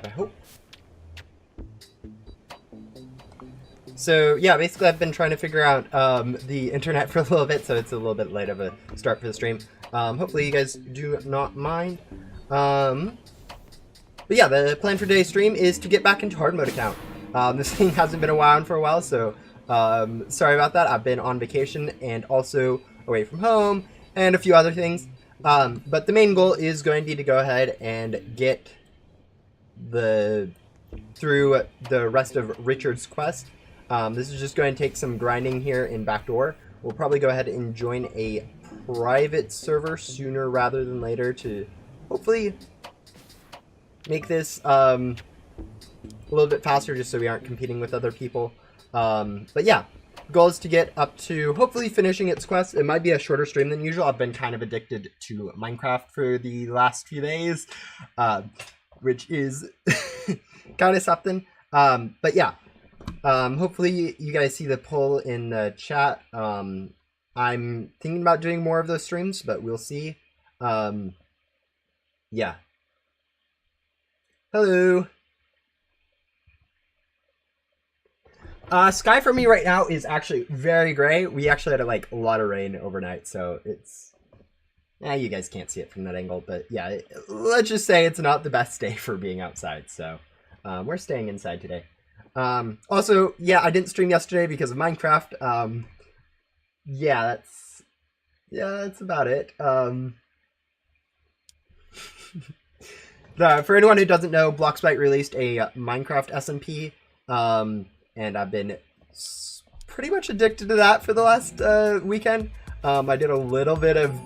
I hope. So yeah, basically I've been trying to figure out the internet for a little bit, so it's a little bit late of a start for the stream. Hopefully you guys do not mind. But yeah, the plan for today's stream is to get back into hard mode account. This thing hasn't been around for a while, so sorry about that. I've been on vacation and also away from home and a few other things. But the main goal is going to be to go ahead and get through the rest of Rich-ard's quest. This is just going to take some grinding here in Backdoor. We'll probably go ahead and join a private server sooner rather than later to hopefully make this a little bit faster, just so we aren't competing with other people. But yeah, goal is to get up to hopefully finishing its quest. It might be a shorter stream than usual. I've been kind of addicted to Minecraft for the last few days, which is kind of something. But yeah, hopefully you guys see the poll in the chat. I'm thinking about doing more of those streams, but we'll see. Yeah. Hello. Sky for me right now is actually very gray. We actually had a lot of rain overnight, so it's... you guys can't see it from that angle, but yeah, let's just say it's not the best day for being outside, so we're staying inside today. Also, yeah, I didn't stream yesterday because of Minecraft. Yeah, that's about it. For anyone who doesn't know, Bloxbyte released a Minecraft SMP, and I've been pretty much addicted to that for the last weekend. I did a little bit of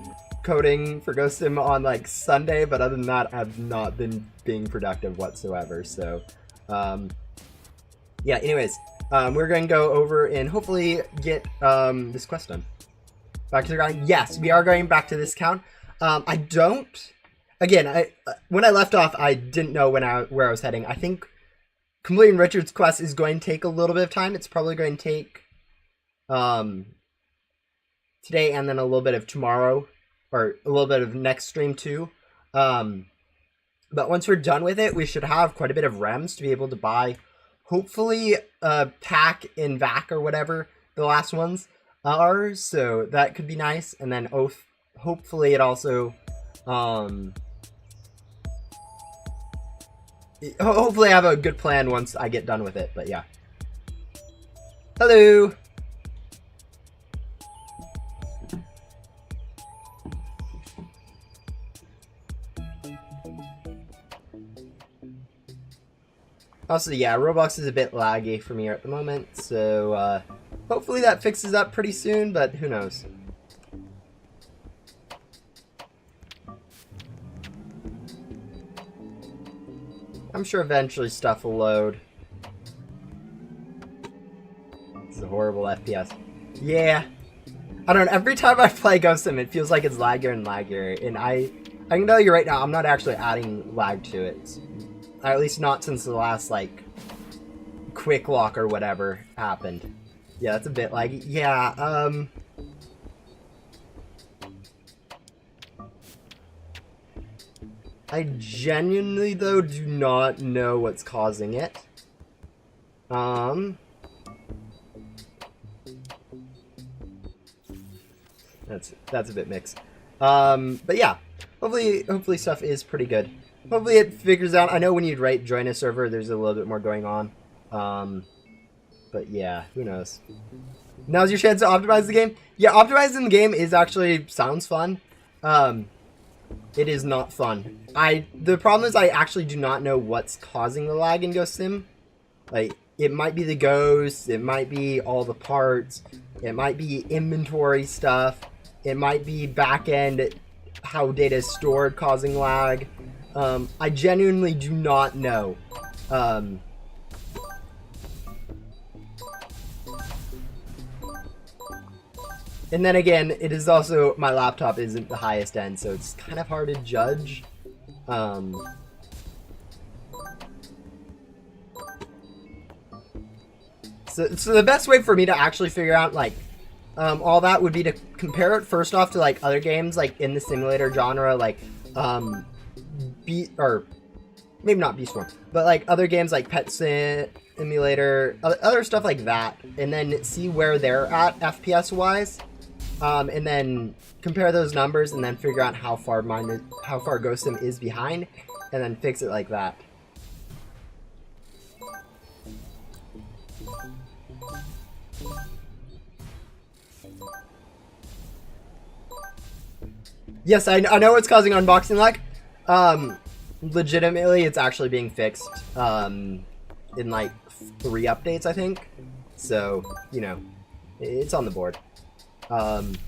coding for Ghost Sim on Sunday, but other than that, I've not been being productive whatsoever. So, yeah. Anyways, we're going to go over and hopefully get this quest done. Back to the grind. Yes, we are going back to this count. I don't. Again, when I left off, I didn't know where I was heading. I think completing Rich-ard's quest is going to take a little bit of time. It's probably going to take today and then a little bit of tomorrow, or a little bit of next stream too. But once we're done with it, we should have quite a bit of rems to be able to buy, hopefully, pack in VAC or whatever the last ones are. So that could be nice. And then hopefully it also... hopefully I have a good plan once I get done with it, but yeah. Hello! Also, yeah, Roblox is a bit laggy for me at the moment, so hopefully that fixes up pretty soon, but who knows. I'm sure eventually stuff will load. This is a horrible FPS. Yeah. I don't know, every time I play Ghost Sim, it feels like it's laggier and laggier, and I can tell you right now, I'm not actually adding lag to it. At least not since the last, quick lock or whatever happened. Yeah, that's a bit laggy. Yeah, I genuinely, though, do not know what's causing it. That's a bit mixed. But yeah, hopefully stuff is pretty good. Hopefully it figures out. I know when you join a server, there's a little bit more going on. But yeah, who knows. Now's your chance to optimize the game. Yeah, optimizing the game sounds fun. It is not fun. The problem is I actually do not know what's causing the lag in Ghost Sim. It might be the ghosts, it might be all the parts, it might be inventory stuff, it might be back-end how data is stored causing lag. I genuinely do not know. And then again, it is also, my laptop isn't the highest end, so it's kind of hard to judge. So the best way for me to actually figure out, all that would be to compare it first off to, other games, in the simulator genre, maybe not Beast Form, but like other games like Pet Simulator, other stuff like that, and then see where they're at FPS wise, and then compare those numbers, and then figure out how far Ghost Sim is behind, and then fix it like that. Yes, I know what's causing unboxing lag. Legitimately, it's actually being fixed in like 3 updates, I think. So, you know, it's on the board. And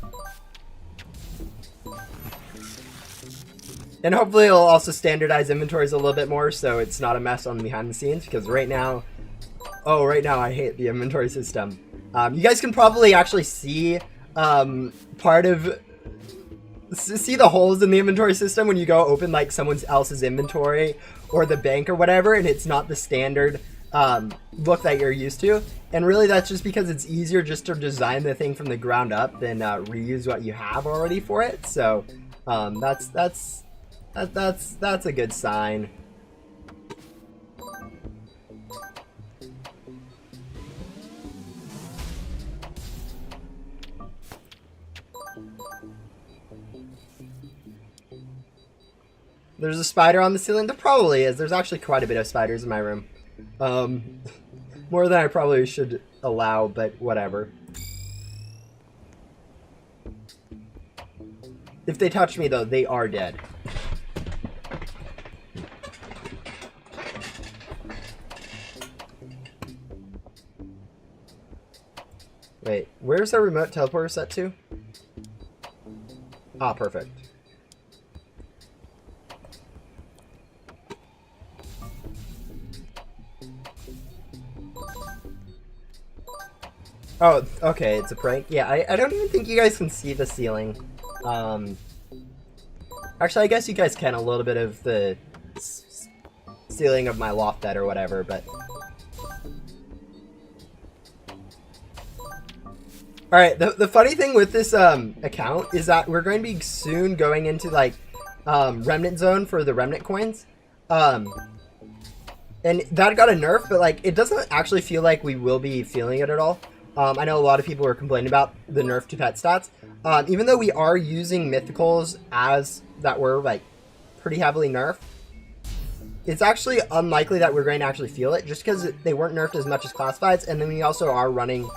hopefully it'll also standardize inventories a little bit more so it's not a mess on behind the scenes, because right now I hate the inventory system. You guys can probably actually see see the holes in the inventory system when you go open like someone else's inventory or the bank or whatever, and it's not the standard look that you're used to. And really that's just because it's easier just to design the thing from the ground up than reuse what you have already for it. So that's a good sign. There's a spider on the ceiling. There probably is. There's actually quite a bit of spiders in my room. More than I probably should allow, but whatever. If they touch me, though, they are dead. Wait, where's our remote teleporter set to? Ah, perfect. Oh, okay, it's a prank. Yeah, I don't even think you guys can see the ceiling. Actually, I guess you guys can a little bit of the ceiling of my loft bed or whatever, but... Alright, the funny thing with this account is that we're going to be soon going into, like, Remnant Zone for the Remnant coins. And that got a nerf, but, like, it doesn't actually feel like we will be feeling it at all. I know a lot of people are complaining about the nerf to pet stats. Even though we are using mythicals as that were like pretty heavily nerfed, it's actually unlikely that we're going to actually feel it just because they weren't nerfed as much as classifieds, and then we also are running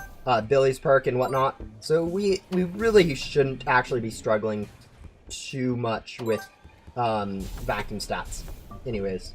Billy's perk and whatnot. So we really shouldn't actually be struggling too much with vacuum stats. Anyways.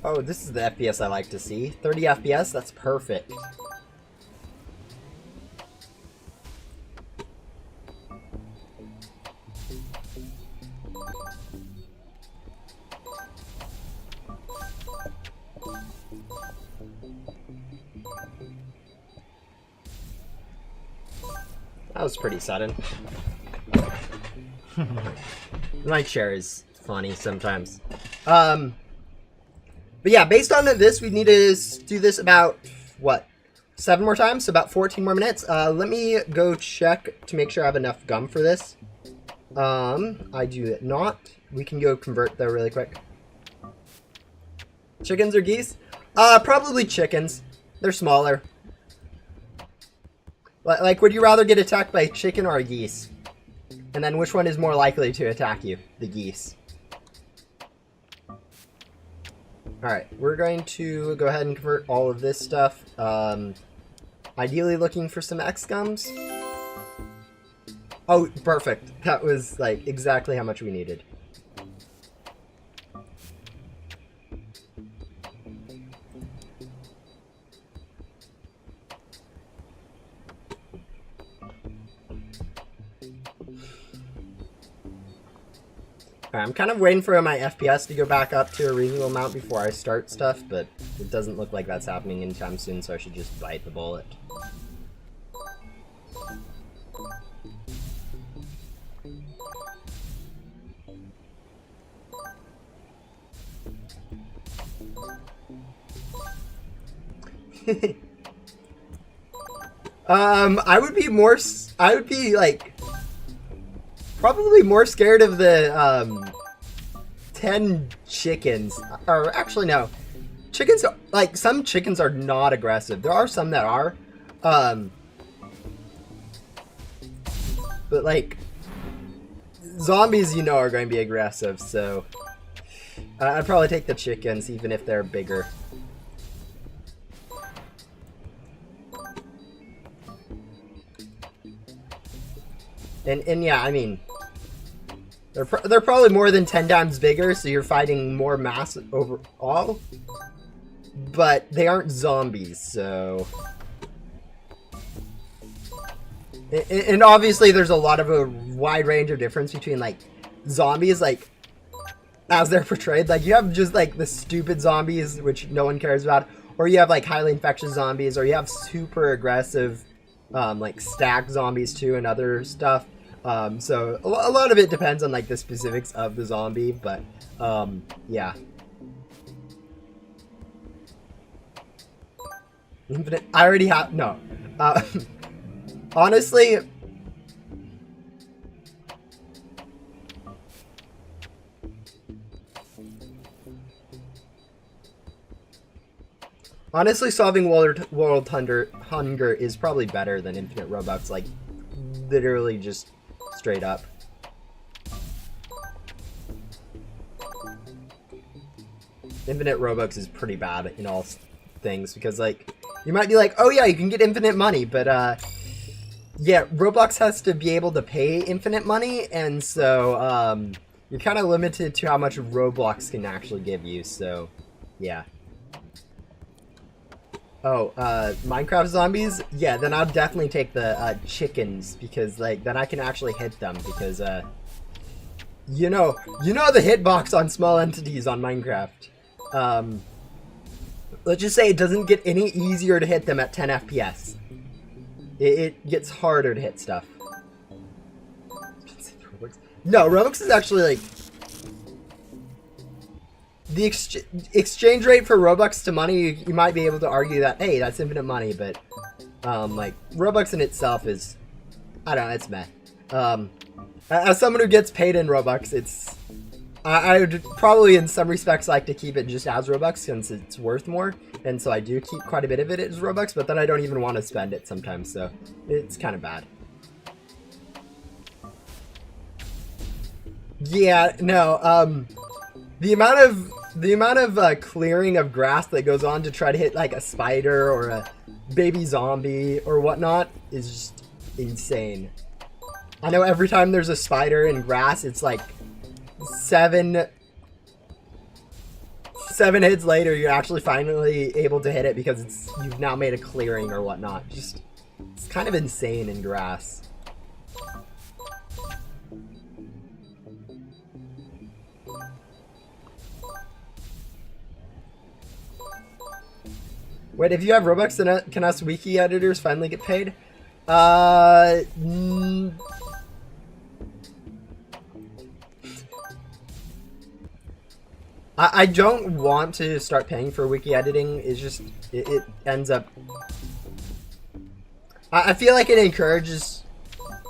Oh, this is the FPS I like to see. 30 FPS, that's perfect. That was pretty sudden. My chair is funny sometimes. But yeah, based on this, we need to do this about, what, 7 more times? So about 14 more minutes. Let me go check to make sure I have enough gum for this. I do not. We can go convert though really quick. Chickens or geese? Probably chickens. They're smaller. Like, would you rather get attacked by a chicken or a geese? And then which one is more likely to attack you? The geese. Alright, we're going to go ahead and convert all of this stuff. Ideally looking for some X-gums. Oh, perfect. That was, like, exactly how much we needed. I'm kind of waiting for my FPS to go back up to a reasonable amount before I start stuff, but it doesn't look like that's happening anytime soon, so I should just bite the bullet. I would be like probably more scared of the 10 chickens, or actually no, chickens, like some chickens are not aggressive. There are some that are, but like zombies, you know, are going to be aggressive, so I'd probably take the chickens even if they're bigger. And yeah, I mean, they're probably more than 10 times bigger, so you're fighting more mass overall. But they aren't zombies, so... And obviously there's a lot of a wide range of difference between, like, zombies, like, as they're portrayed. Like, you have just, like, the stupid zombies, which no one cares about. Or you have, like, highly infectious zombies, or you have super aggressive, like, stacked zombies, too, and other stuff. So a lot of it depends on like the specifics of the zombie, but yeah. Infinite. I already have no. Honestly, solving world hunger is probably better than infinite Robux. Like, literally just straight up. Infinite Robux is pretty bad in all things because, like, you might be like, oh yeah, you can get infinite money, but yeah, Roblox has to be able to pay infinite money, and so you're kind of limited to how much Roblox can actually give you. So yeah. Oh, Minecraft zombies? Yeah, then I'll definitely take the chickens, because like then I can actually hit them, because you know the hitbox on small entities on Minecraft. Let's just say it doesn't get any easier to hit them at 10 FPS. It gets harder to hit stuff. No, Robux is actually like the exchange rate for Robux to money. You might be able to argue that, hey, that's infinite money, but like Robux in itself is, I don't know, it's meh. As someone who gets paid in Robux, it's I would probably in some respects like to keep it just as Robux since it's worth more, and so I do keep quite a bit of it as Robux, but then I don't even want to spend it sometimes, so it's kind of bad. Yeah, no, the amount of clearing of grass that goes on to try to hit like a spider or a baby zombie or whatnot is just insane. I know every time there's a spider in grass, it's like seven hits later, you're actually finally able to hit it because you've now made a clearing or whatnot. Just, it's kind of insane in grass. Wait, if you have Robux, then can us wiki editors finally get paid? I don't want to start paying for wiki editing. It's just, it ends up... I feel like it encourages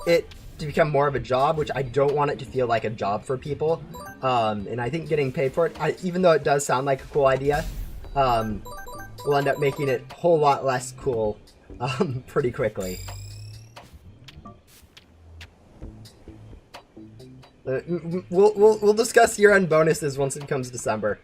it to become more of a job, which I don't want it to feel like a job for people. And I think getting paid for it, even though it does sound like a cool idea, will end up making it a whole lot less cool pretty quickly. We'll discuss year-end bonuses once it becomes December.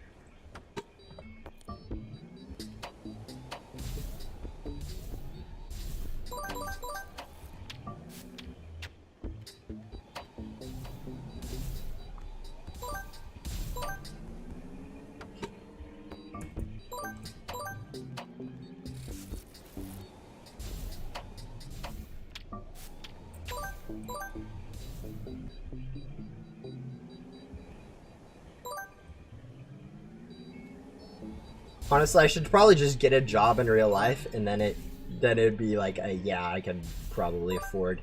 Honestly, I should probably just get a job in real life, and then it'd be like, yeah, I can probably afford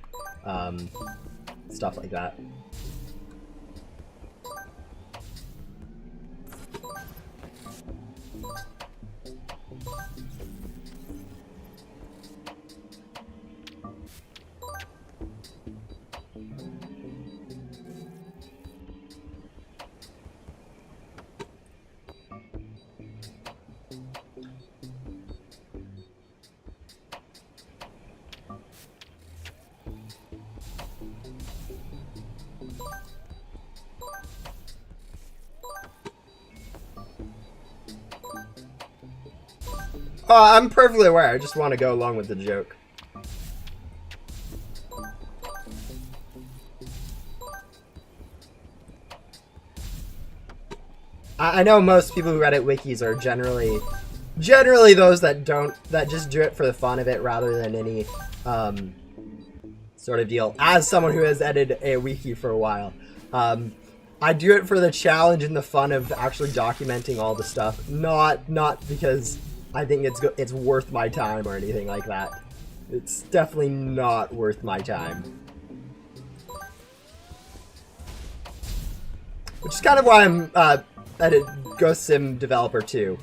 stuff like that. Oh, I'm perfectly aware. I just want to go along with the joke. I know most people who Reddit wikis are generally those that just do it for the fun of it rather than any sort of deal. As someone who has edited a wiki for a while, I do it for the challenge and the fun of actually documenting all the stuff, not because I think it's worth my time or anything like that. It's definitely not worth my time. Which is kind of why I'm a Ghost Sim developer too.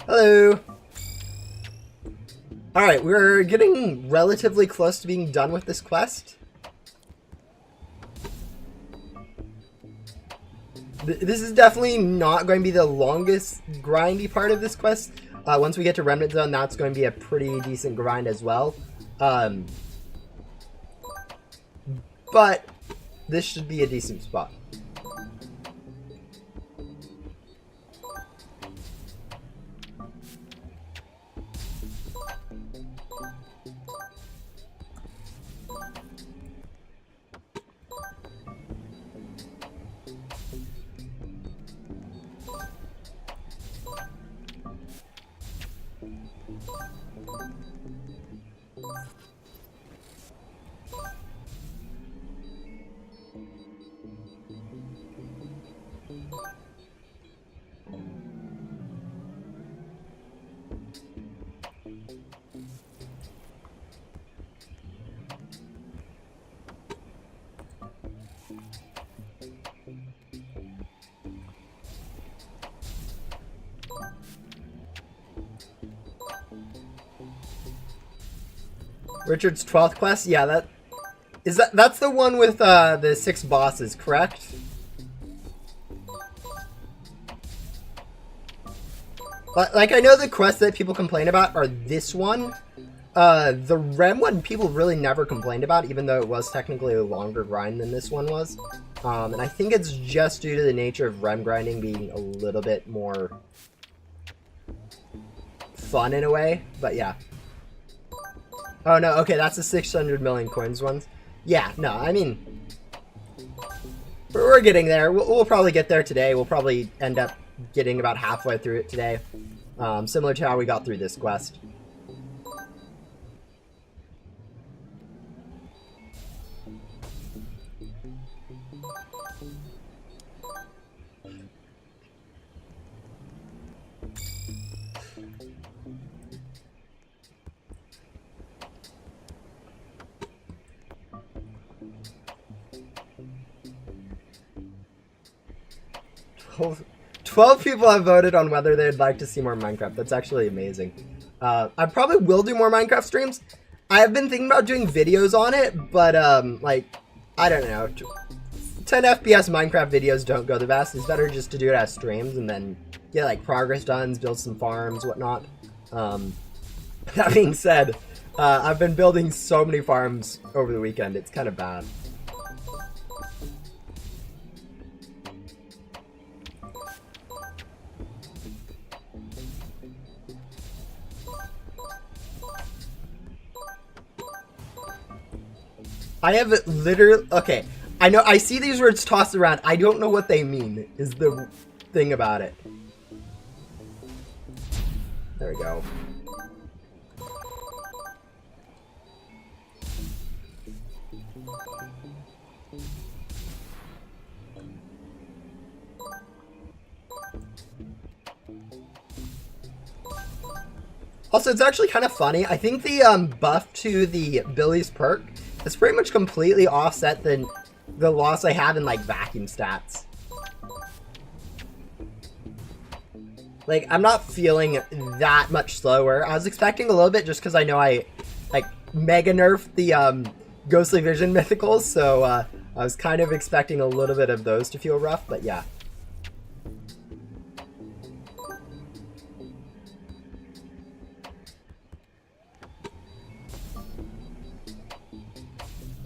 Hello! Alright, we're getting relatively close to being done with this quest. This is definitely not going to be the longest grindy part of this quest. Once we get to Remnant Zone, that's going to be a pretty decent grind as well. But this should be a decent spot. Richard's 12th quest? Yeah, that's the one with the 6 bosses, correct? Like, I know the quests that people complain about are this one. The Rem one people really never complained about, even though it was technically a longer grind than this one was. And I think it's just due to the nature of Rem grinding being a little bit more fun in a way, but yeah. Oh no, okay, that's the 600 million coins ones. Yeah, no, I mean, we're getting there. We'll probably get there today. We'll probably end up getting about halfway through it today. Similar to how we got through this quest. 12 people have voted on whether they'd like to see more Minecraft. That's actually amazing. I probably will do more Minecraft streams. I have been thinking about doing videos on it, but like, I don't know. 10 FPS Minecraft videos don't go the best. It's better just to do it as streams and then get like progress done, build some farms, whatnot. That being said, I've been building so many farms over the weekend. It's kind of bad. I have literally... Okay, I know, I see these words tossed around. I don't know what they mean, is the thing about it. There we go. Also, it's actually kind of funny. I think the buff to the Billy's perk has pretty much completely offset the loss I have in like vacuum stats. Like, I'm not feeling that much slower. I was expecting a little bit just because I know I like mega nerfed the Ghostly Vision mythicals, so I was kind of expecting a little bit of those to feel rough, but yeah.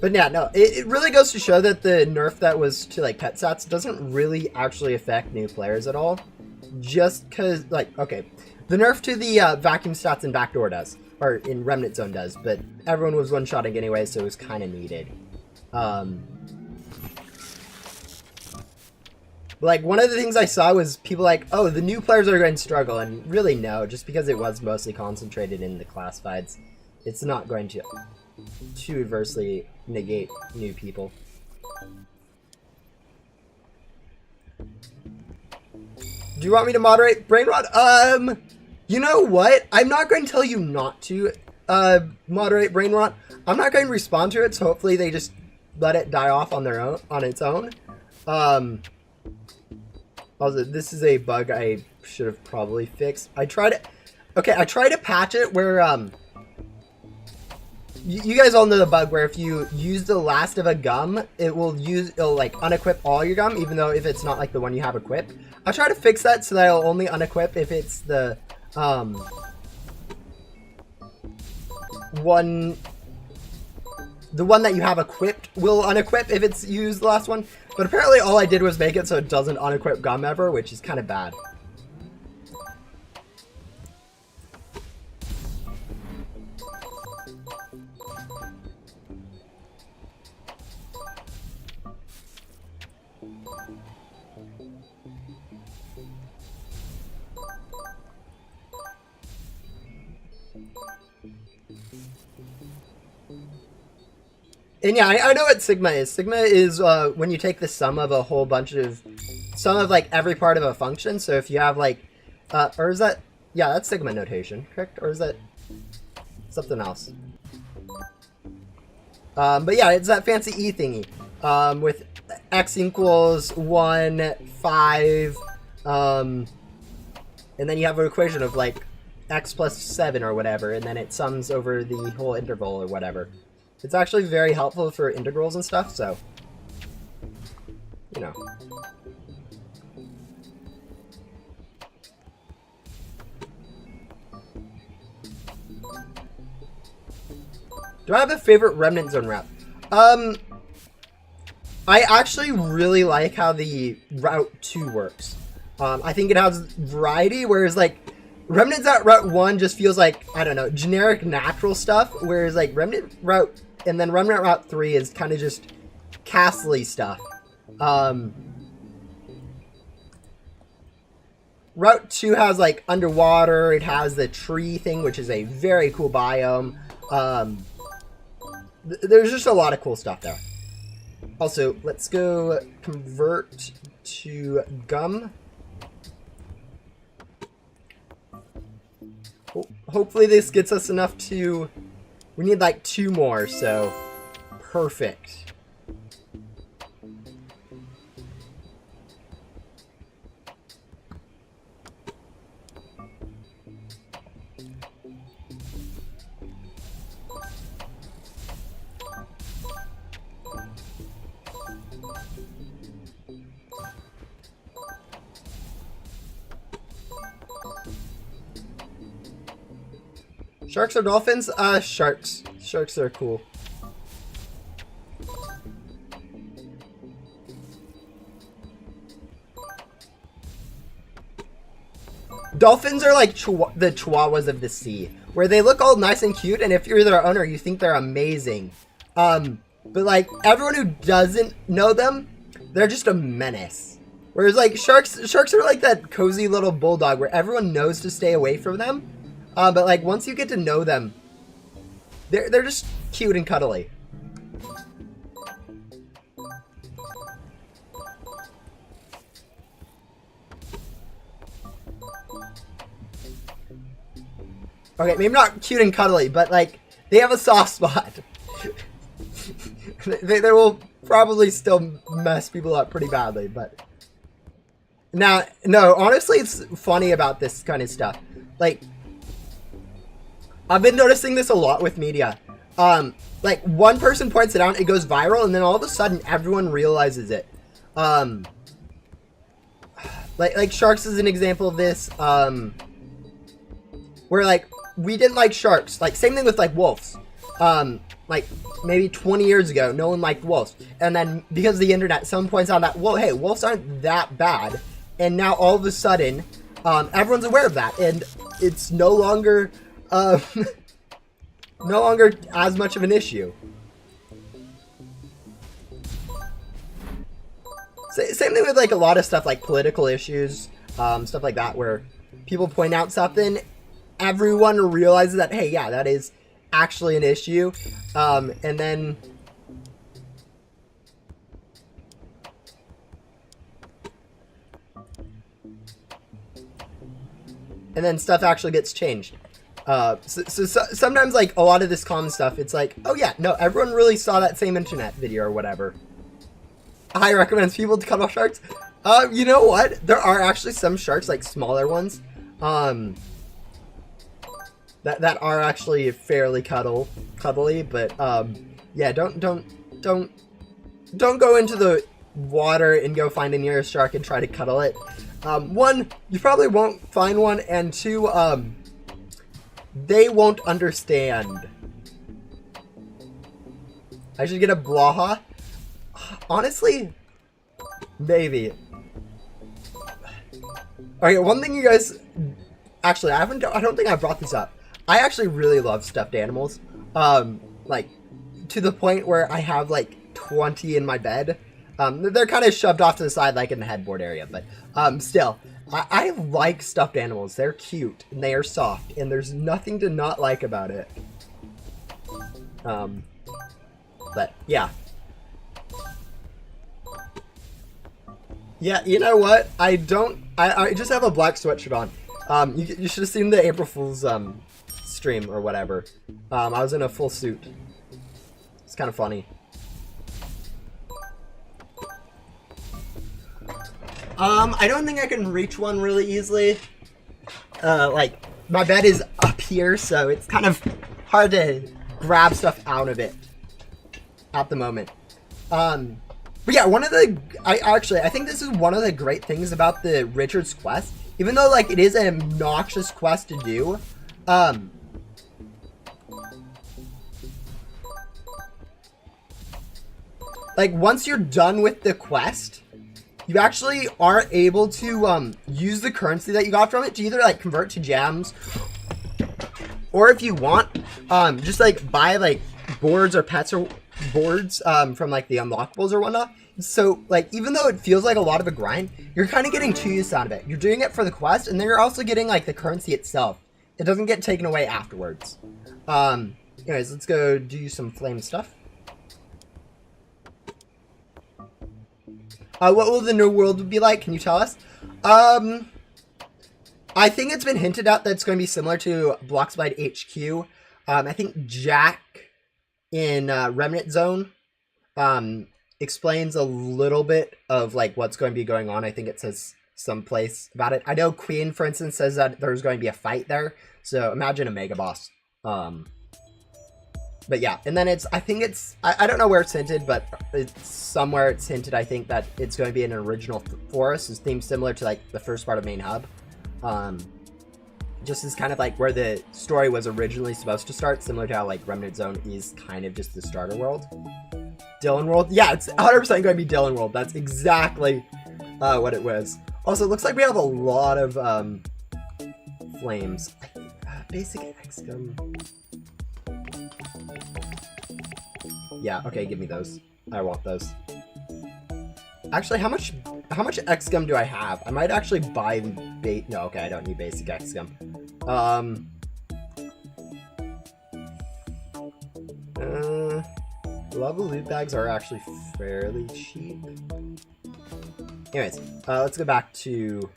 But yeah, no, it really goes to show that the nerf that was to like pet stats doesn't really actually affect new players at all. Just because, like, okay, the nerf to the vacuum stats in Backdoor does, or in Remnant Zone does, but everyone was one-shotting anyway, so it was kind of needed. Like, one of the things I saw was people like, oh, the new players are going to struggle, and really no, just because it was mostly concentrated in the classifieds, it's not going to adversely negate new people. Do you want me to moderate Brainrot? You know what? I'm not going to tell you not to moderate Brainrot. I'm not going to respond to it, so hopefully they just let it die off on their own, on its own. Also, this is a bug I should have probably fixed. I tried to patch it where you guys all know the bug where if you use the last of a gum, it'll like unequip all your gum, even though if it's not like the one you have equipped. I'll try to fix that so that I'll only unequip if it's the one that you have equipped will unequip if it's used the last one. But apparently all I did was make it so it doesn't unequip gum ever, which is kind of bad. And yeah, I know what Sigma is. Sigma is when you take the sum of a whole bunch of, like every part of a function. So if you have like, or is that, yeah, that's Sigma notation, correct? Or is that something else? But yeah, it's that fancy E thingy, with x equals 1, 5, and then you have an equation of like x plus 7 or whatever, and then it sums over the whole interval or whatever. It's actually very helpful for integrals and stuff, so, you know. Do I have a favorite Remnant Zone route? I actually really like how the Route 2 works. I think it has variety, whereas, like, Remnants at Route 1 just feels like, I don't know, generic natural stuff, whereas, like, Remnant Route, and then Remnant Route 3 is kind of just Castle-y stuff. Route 2 has, like, underwater, it has the tree thing, which is a very cool biome. There's just a lot of cool stuff there. Also, let's go convert to gum. Hopefully this gets us enough to... We need like 2 more, so... Perfect. Sharks or dolphins? Sharks. Sharks are cool. Dolphins are like the chihuahuas of the sea, where they look all nice and cute, and if you're their owner, you think they're amazing. But like, everyone who doesn't know them, they're just a menace. Whereas like, sharks are like that cozy little bulldog where everyone knows to stay away from them. But like, once you get to know them, they're just cute and cuddly. Okay, maybe not cute and cuddly, but like they have a soft spot. they will probably still mess people up pretty badly, but now, no, honestly, it's funny about this kind of stuff. Like, I've been noticing this a lot with media. Like one person points it out, it goes viral, and then all of a sudden everyone realizes it. Like sharks is an example of this. Where like we didn't like sharks. Like same thing with like wolves. Like maybe 20 years ago, no one liked wolves, and then because of the internet, someone points out that, well, hey, wolves aren't that bad, and now all of a sudden, everyone's aware of that, and it's no longer, no longer as much of an issue. Same thing with like a lot of stuff like political issues, stuff like that, where people point out something, everyone realizes that, hey, yeah, that is actually an issue, and then stuff actually gets changed. So sometimes like a lot of this common stuff, it's like, oh yeah, no, everyone really saw that same internet video or whatever. I recommend people to cuddle sharks. You know what? There are actually some sharks, like smaller ones, that are actually fairly cuddly, but yeah, don't go into the water and go find a nearest shark and try to cuddle it. One, you probably won't find one, and two, they won't understand. I should get a blaha. Honestly, maybe. Okay, one thing you guys, actually, I don't think I brought this up. I actually really love stuffed animals. Like to the point where I have like 20 in my bed. They're kind of shoved off to the side, like in the headboard area, but still, I like stuffed animals. They're cute and they are soft, and there's nothing to not like about it. But yeah. Yeah, you know what? I just have a black sweatshirt on. You should have seen the April Fool's stream or whatever. I was in a full suit. It's kind of funny. I don't think I can reach one really easily. Like, my bed is up here, so it's kind of hard to grab stuff out of it at the moment. But yeah, I think this is one of the great things about the Rich-ard's quest. Even though, like, it is an obnoxious quest to do, like, once you're done with the quest, you actually are able to, use the currency that you got from it to either, like, convert to gems, or if you want, just, like, buy, like, boards or pets or boards, from, like, the unlockables or whatnot. So, like, even though it feels like a lot of a grind, you're kind of getting 2 use out of it. You're doing it for the quest, and then you're also getting, like, the currency itself. It doesn't get taken away afterwards. Anyways, let's go do some flame stuff. What will the new world be like? Can you tell us? I think it's been hinted at that it's going to be similar to Bloxblade HQ. I think Jack in Remnant Zone explains a little bit of like what's going to be going on. I think it says someplace about it. I know Queen, for instance, says that there's going to be a fight there. So imagine a mega boss. But yeah, and then I don't know where it's hinted, but it's somewhere it's hinted, I think, that it's going to be an original forest. It's themed similar to like the first part of Main Hub. Just as kind of like where the story was originally supposed to start, similar to how like Remnant Zone is kind of just the starter world. Dylan World? Yeah, it's 100% going to be Dylan World. That's exactly what it was. Also, it looks like we have a lot of flames. Basic XCOM. Yeah, okay, give me those. I want those. Actually, how much XCOM do I have? I might actually buy no, okay, I don't need basic XCOM. Lava loot bags are actually fairly cheap. Anyways, let's go back to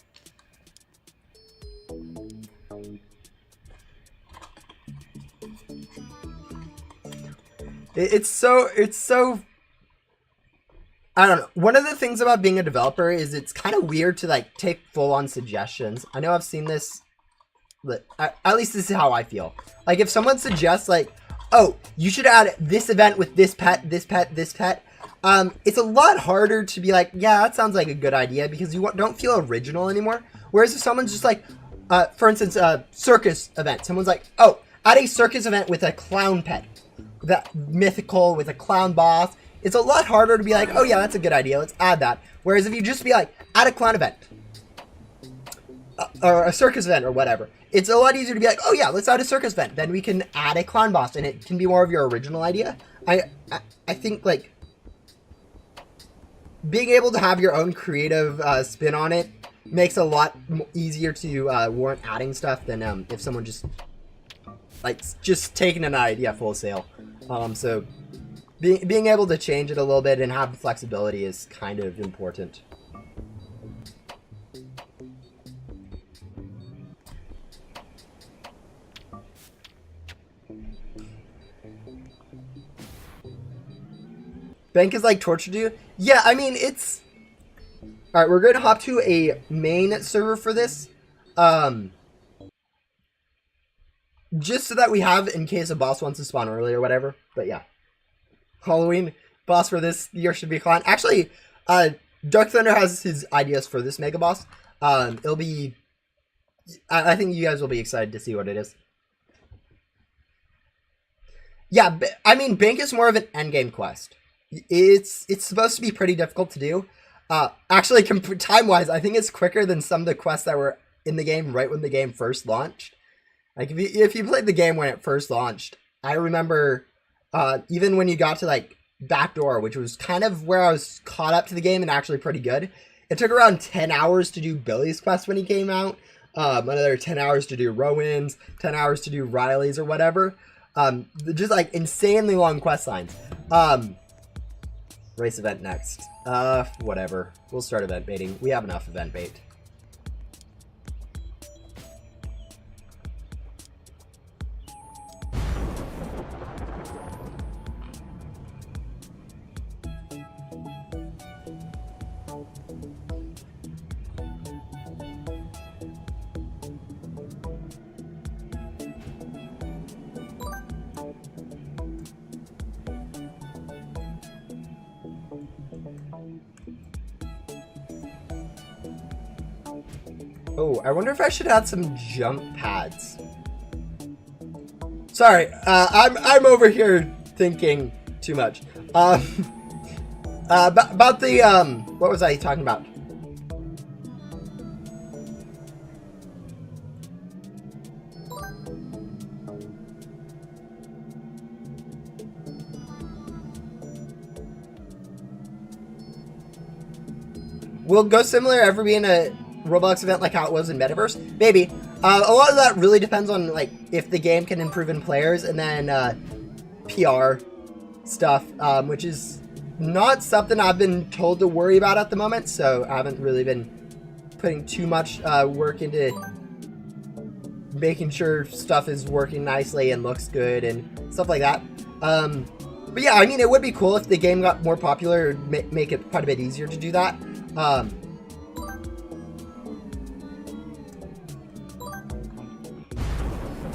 It's so I don't know. One of the things about being a developer is it's kind of weird to like take full-on suggestions. I know I've seen this, but at least this is how I feel. Like if someone suggests like, oh, you should add this event with this pet, this pet, this pet. It's a lot harder to be like, yeah, that sounds like a good idea because you don't feel original anymore. Whereas if someone's just like, for instance, a circus event, someone's like, oh, add a circus event with a clown pet, that mythical with a clown boss. It's a lot harder to be like, oh yeah, that's a good idea, let's add that. Whereas if you just be like, add a clown event, or a circus event, or whatever, it's a lot easier to be like, oh yeah, let's add a circus event. Then we can add a clown boss, and it can be more of your original idea. I think, like, being able to have your own creative spin on it makes it a lot easier to warrant adding stuff than if someone just, like, just taking an idea full sail. So being able to change it a little bit and have flexibility is kind of important. Bank is like torture to you? Yeah, I mean, it's... Alright, we're going to hop to a main server for this. Just so that we have in case a boss wants to spawn early or whatever. But yeah. Halloween boss for this year should be clown. Actually, Dark Thunder has his ideas for this mega boss. It'll be... I think you guys will be excited to see what it is. Yeah, I mean, Bank is more of an endgame quest. It's supposed to be pretty difficult to do. Actually, time-wise, I think it's quicker than some of the quests that were in the game right when the game first launched. Like, if you played the game when it first launched, I remember even when you got to, like, Backdoor, which was kind of where I was caught up to the game and actually pretty good, it took around 10 hours to do Billy's quest when he came out, another 10 hours to do Rowan's, 10 hours to do Riley's or whatever. Just, like, insanely long quest lines. Race event next. Whatever. We'll start event baiting. We have enough event bait. Oh, I wonder if I should add some jump pads. Sorry, I'm over here thinking too much. About the what was I talking about? Will Ghost Simulator ever be in a Roblox event like how it was in Metaverse? Maybe. A lot of that really depends on like if the game can improve in players, and then PR stuff, which is not something I've been told to worry about at the moment, so I haven't really been putting too much work into making sure stuff is working nicely and looks good and stuff like that. But yeah, I mean, it would be cool if the game got more popular, make it quite a bit easier to do that.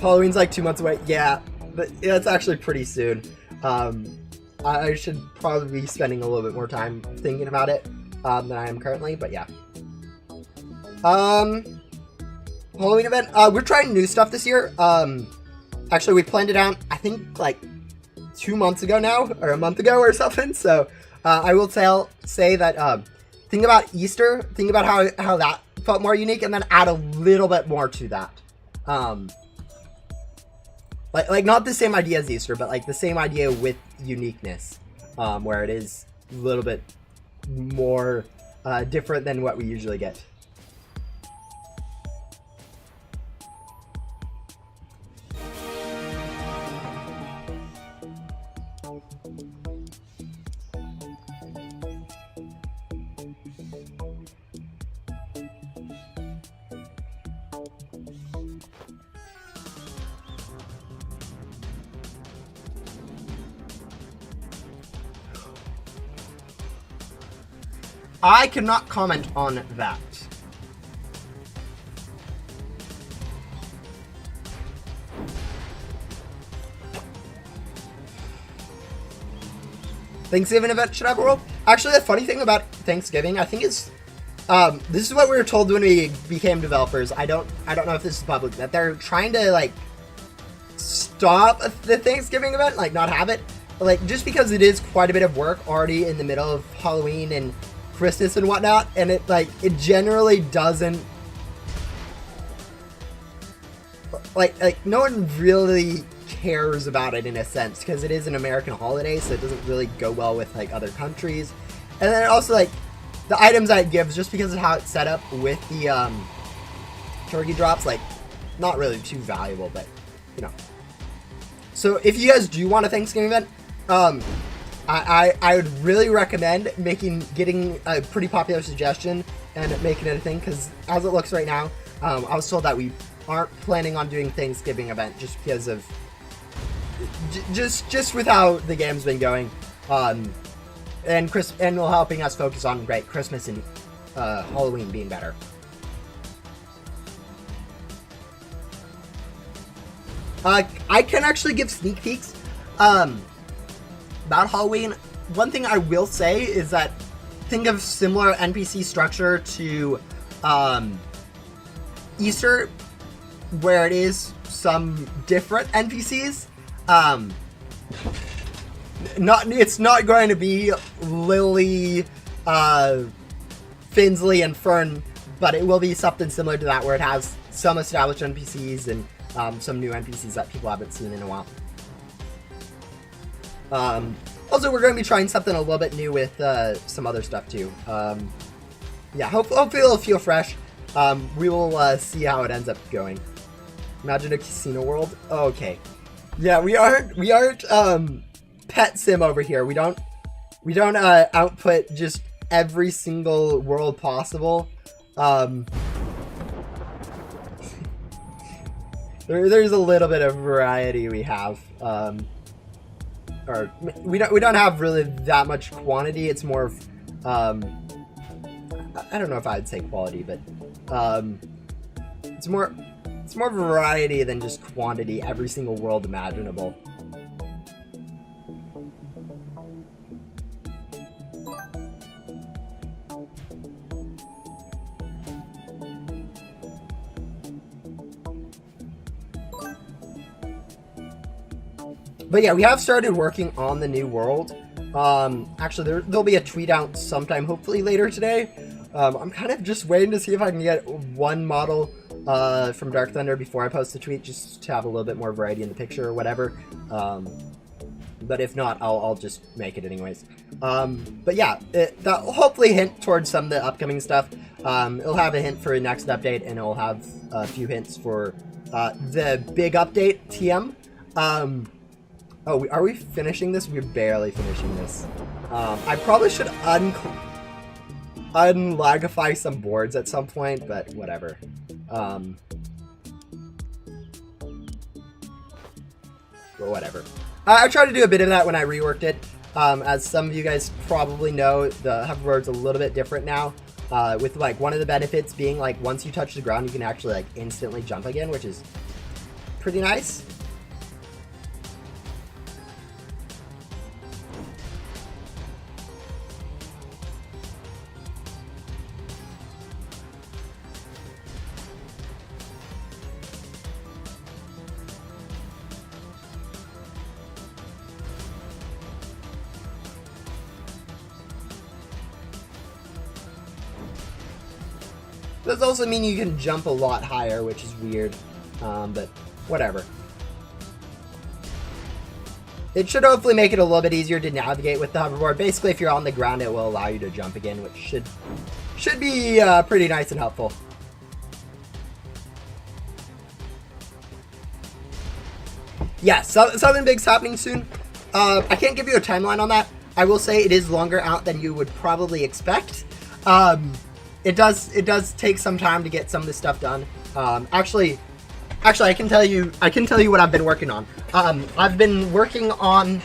Halloween's like 2 months away. Yeah, but it's actually pretty soon. I should probably be spending a little bit more time thinking about it than I am currently, but yeah. Halloween event. We're trying new stuff this year. Actually, we planned it out, I think, like 2 months ago now, or a month ago or something. So I will say that think about Easter. Think about how that felt more unique, and then add a little bit more to that. Like not the same idea as Easter, but like the same idea with uniqueness, where it is a little bit more different than what we usually get. I cannot comment on that. Thanksgiving event should have a role. Actually, the funny thing about Thanksgiving, I think, is this is what we were told when we became developers. I don't know if this is public, that they're trying to like stop the Thanksgiving event, like not have it, like just because it is quite a bit of work already in the middle of Halloween and Christmas and whatnot, and it generally doesn't like no one really cares about it in a sense because it is an American holiday, so it doesn't really go well with like other countries. And then also like the items that it gives, just because of how it's set up with the turkey drops, like not really too valuable, but you know. So if you guys do want a Thanksgiving event, I would really recommend getting a pretty popular suggestion and making it a thing, because as it looks right now, I was told that we aren't planning on doing Thanksgiving event just because of just with how the game's been going, and helping us focus on Christmas and Halloween being better. I can actually give sneak peeks about Halloween. One thing I will say is that think of similar NPC structure to Easter, where it is some different NPCs. It's not going to be Lily, Finsley, and Fern, but it will be something similar to that, where it has some established NPCs and some new NPCs that people haven't seen in a while. Also, we're going to be trying something a little bit new with some other stuff too. Yeah, hopefully it'll feel fresh. We will see how it ends up going. Imagine a casino world. Oh, okay. Yeah, we aren't pet sim over here. We don't output just every single world possible. There's a little bit of variety we have. Or we don't have really that much quantity. It's more of I don't know if I'd say quality, but it's more variety than just quantity. Every single world imaginable. But yeah, we have started working on the new world. Actually, there'll be a tweet out sometime, hopefully later today. I'm kind of just waiting to see if I can get one model from Dark Thunder before I post the tweet, just to have a little bit more variety in the picture or whatever. But if not, I'll just make it anyways. But yeah, that'll hopefully hint towards some of the upcoming stuff. It'll have a hint for the next update, and it'll have a few hints for the big update, TM. Oh, are we finishing this? We're barely finishing this. I probably should unlagify some boards at some point, but whatever. Well, whatever. I tried to do a bit of that when I reworked it. As some of you guys probably know, the hoverboard's a little bit different now. With like one of the benefits being like once you touch the ground, you can actually like instantly jump again, which is pretty nice. Does also mean you can jump a lot higher, which is weird, but whatever. It should hopefully make it a little bit easier to navigate with the hoverboard. Basically, if you're on the ground, it will allow you to jump again, which should be pretty nice and helpful. Yeah, something big's happening soon. I can't give you a timeline on that. I will say it is longer out than you would probably expect. It does take some time to get some of this stuff done. Actually, I can tell you what I've been working on. I've been working on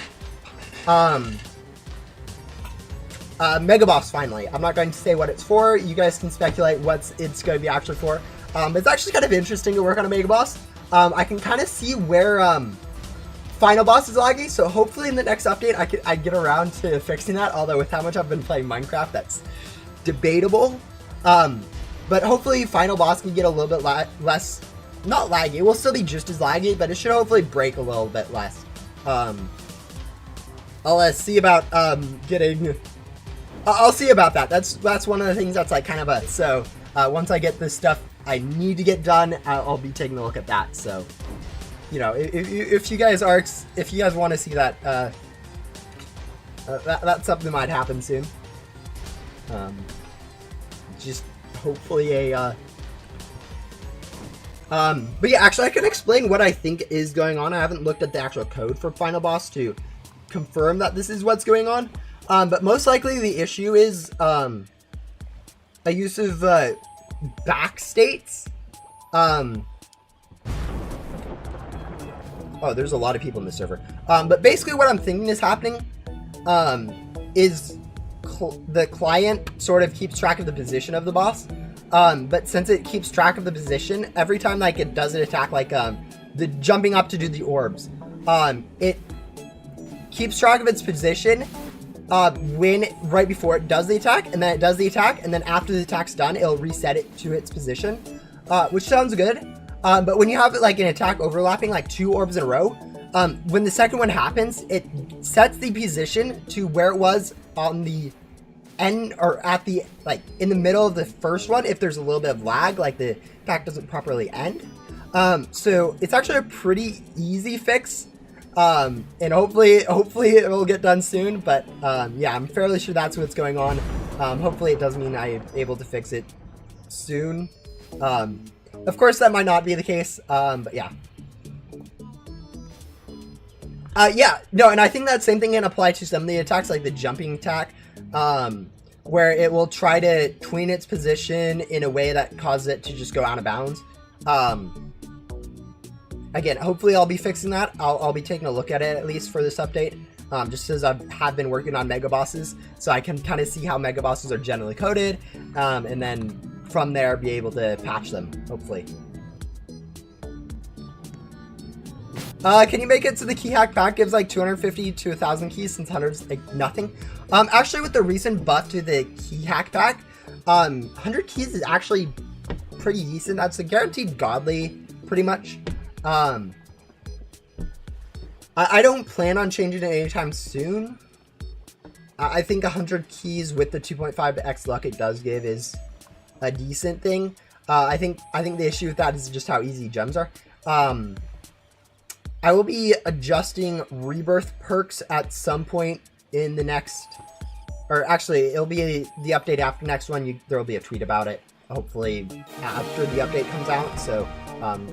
Mega Boss finally. I'm not going to say what it's for. You guys can speculate what it's going to be actually for. It's actually kind of interesting to work on a Mega Boss. I can kind of see where Final Boss is laggy, so hopefully in the next update I get around to fixing that, although with how much I've been playing Minecraft, that's debatable. But hopefully Final Boss can get a little bit less, not laggy, it will still be just as laggy, but it should hopefully break a little bit less. I'll see about I'll see about that. That's one of the things that's like kind of a, so once I get this stuff I need to get done, I'll be taking a look at that. So, you know, if you guys want to see that, that's something that might happen soon. Just hopefully a, but yeah, actually I can explain what I think is going on. I haven't looked at the actual code for Final Boss to confirm that this is what's going on. But most likely the issue is, a use of, back states. Oh, there's a lot of people in the server. But basically what I'm thinking is happening, is the client sort of keeps track of the position of the boss. But since it keeps track of the position, every time like it does an attack, like the jumping up to do the orbs, it keeps track of its position right before it does the attack, and then it does the attack, and then after the attack's done, it'll reset it to its position, which sounds good. But when you have like an attack overlapping like 2 orbs in a row, when the second one happens, it sets the position to where it was on the end, or at the, like in the middle of the first one, if there's a little bit of lag, like the attack doesn't properly end. So it's actually a pretty easy fix. And hopefully it will get done soon, but yeah, I'm fairly sure that's what's going on. Hopefully it does mean I'm able to fix it soon. Of course that might not be the case, but yeah. Yeah, no, and I think that same thing can apply to some of the attacks, like the jumping attack, where it will try to tween its position in a way that causes it to just go out of bounds. Again, hopefully I'll be fixing that. I'll be taking a look at it at least for this update, just as I have been working on Mega Bosses, so I can kind of see how Mega Bosses are generally coded, and then from there be able to patch them, hopefully. Can you make it so the key hack pack gives like 250 to 1,000 keys since 100's like nothing? Actually with the recent buff to the key hack pack, 100 keys is actually pretty decent. That's a guaranteed godly, pretty much. I don't plan on changing it anytime soon. I think 100 keys with the 2.5x luck it does give is a decent thing. I think the issue with that is just how easy gems are. I will be adjusting rebirth perks at some point in the next, or actually it'll be the update after next one. There will be a tweet about it, hopefully after the update comes out, so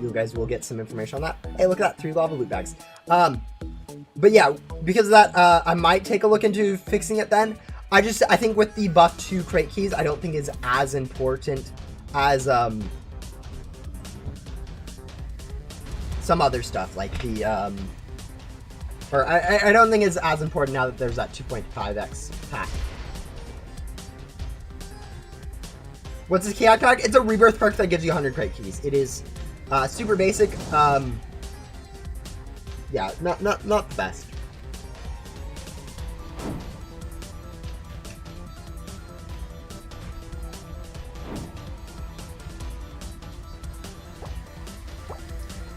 you guys will get some information on that. Hey, look at that, 3 lava loot bags. But yeah, because of that, I might take a look into fixing it then. I think with the buff to crate keys, I don't think is as important as some other stuff, like the or I don't think it's as important now that there's that 2.5x pack. What's this key hack pack? It's a rebirth perk that gives you 100 crate keys. It is super basic. Yeah, not the best.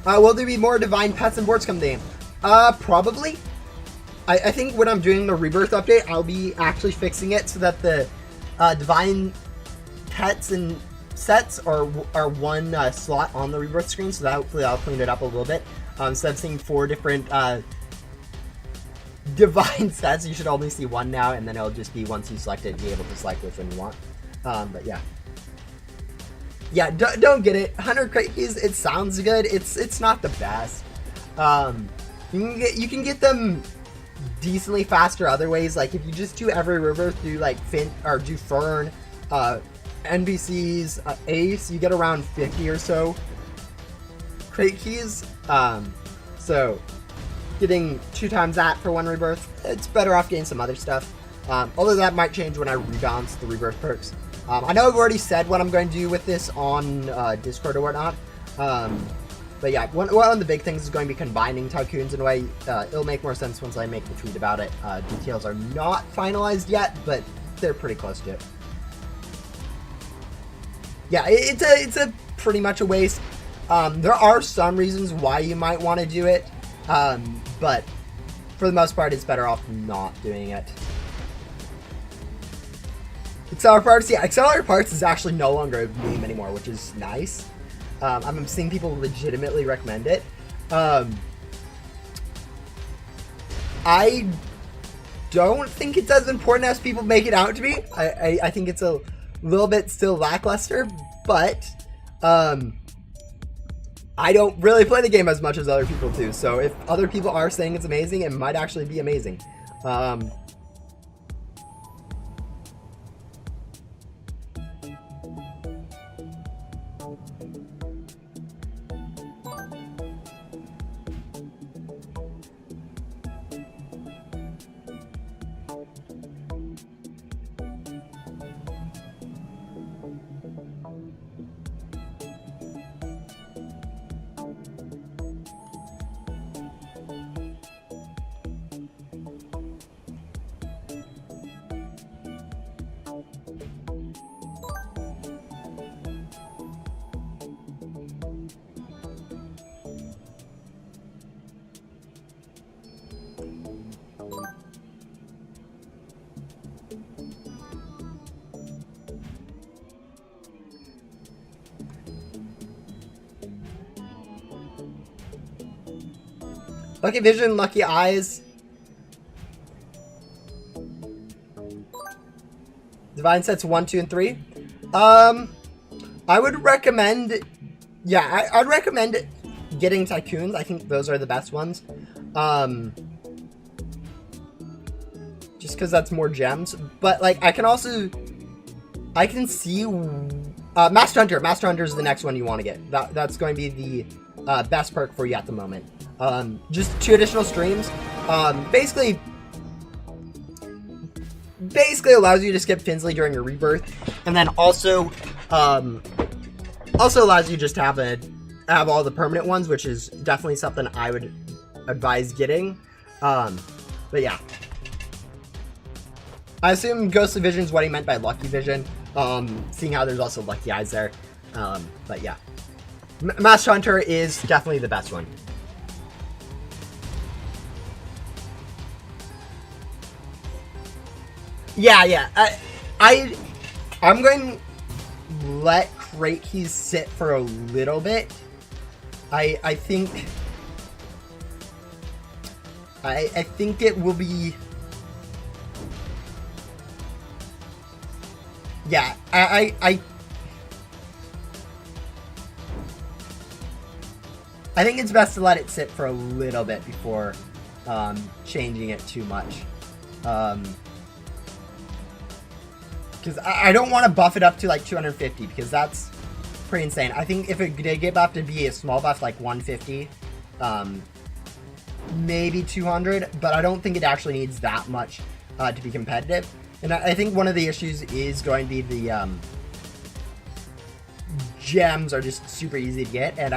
Will there be more divine pets and boards come to the game? Probably. I think when I'm doing the rebirth update, I'll be actually fixing it so that the divine pets and sets are one slot on the rebirth screen, so that hopefully I'll clean it up a little bit. Instead of seeing 4 different divine sets, you should only see 1 now, and then it'll just be once you select it, be able to select which one you want. But yeah. Yeah, don't get it. 100 crate keys, it sounds good. It's not the best. You can get them decently faster other ways. Like if you just do every river through like do Fern, NPCs, Ace, you get around 50 or so crate keys. So getting 2 times that for 1 rebirth, it's better off getting some other stuff. Although that might change when I rebalance the rebirth perks. I know I've already said what I'm going to do with this on Discord or whatnot. But yeah, one of the big things is going to be combining Tycoons in a way. It'll make more sense once I make the tweet about it. Details are not finalized yet, but they're pretty close to it. Yeah, it's a pretty much a waste. There are some reasons why you might want to do it, but for the most part, it's better off not doing it. Accelerator Parts, yeah, Accelerator Parts is actually no longer a meme anymore, which is nice. I'm seeing people legitimately recommend it. I don't think it's as important as people make it out to be. I think it's a little bit still lackluster, but I don't really play the game as much as other people do. So if other people are saying it's amazing, it might actually be amazing. Lucky Vision, Lucky Eyes. Divine Sets 1, 2, and 3. I would recommend... Yeah, I'd recommend getting Tycoons. I think those are the best ones. Just because that's more gems. But, like, I can also... I can see... Master Hunter. Master Hunter is the next one you want to get. That's going to be the best perk for you at the moment. Just 2 additional streams. Basically allows you to skip Finsley during your rebirth, and then also allows you just to have all the permanent ones, which is definitely something I would advise getting. But yeah, I assume Ghostly Vision is what he meant by Lucky Vision, seeing how there's also Lucky Eyes there. But yeah, Master Hunter is definitely the best one. Yeah. I'm going to let Crate Keys sit for a little bit. I think it will be... Yeah, I think it's best to let it sit for a little bit before changing it too much. Because I don't want to buff it up to like 250, because that's pretty insane. I think if it did get buffed to be a small buff like 150, maybe 200, but I don't think it actually needs that much to be competitive. And I think one of the issues is going to be the gems are just super easy to get, and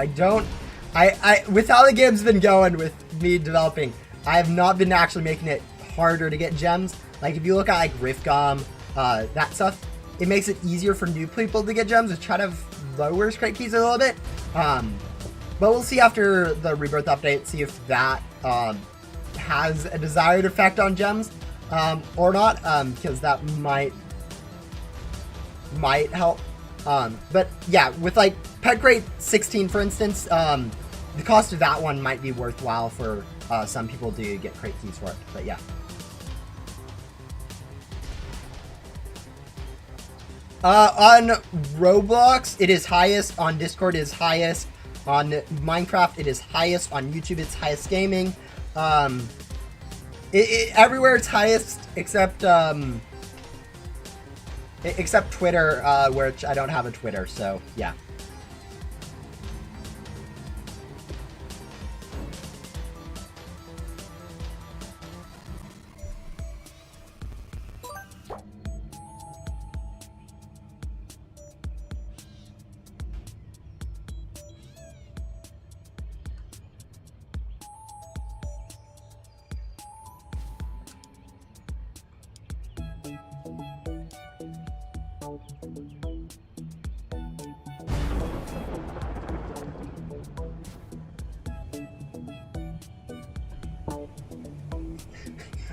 with how the game's been going with me developing, I have not been actually making it harder to get gems. Like if you look at like Riftgum, that stuff, it makes it easier for new people to get gems, which kind of lowers Crate Keys a little bit. But we'll see after the Rebirth update, see if that has a desired effect on gems or not, because that might help. But yeah, with like Pet Crate 16, for instance, the cost of that one might be worthwhile for some people to get Crate Keys for it. But yeah. On Roblox, it is highest. On Discord, it is highest. On Minecraft, it is highest. On YouTube, it's highest gaming. Everywhere it's highest except Twitter, which I don't have a Twitter, so yeah.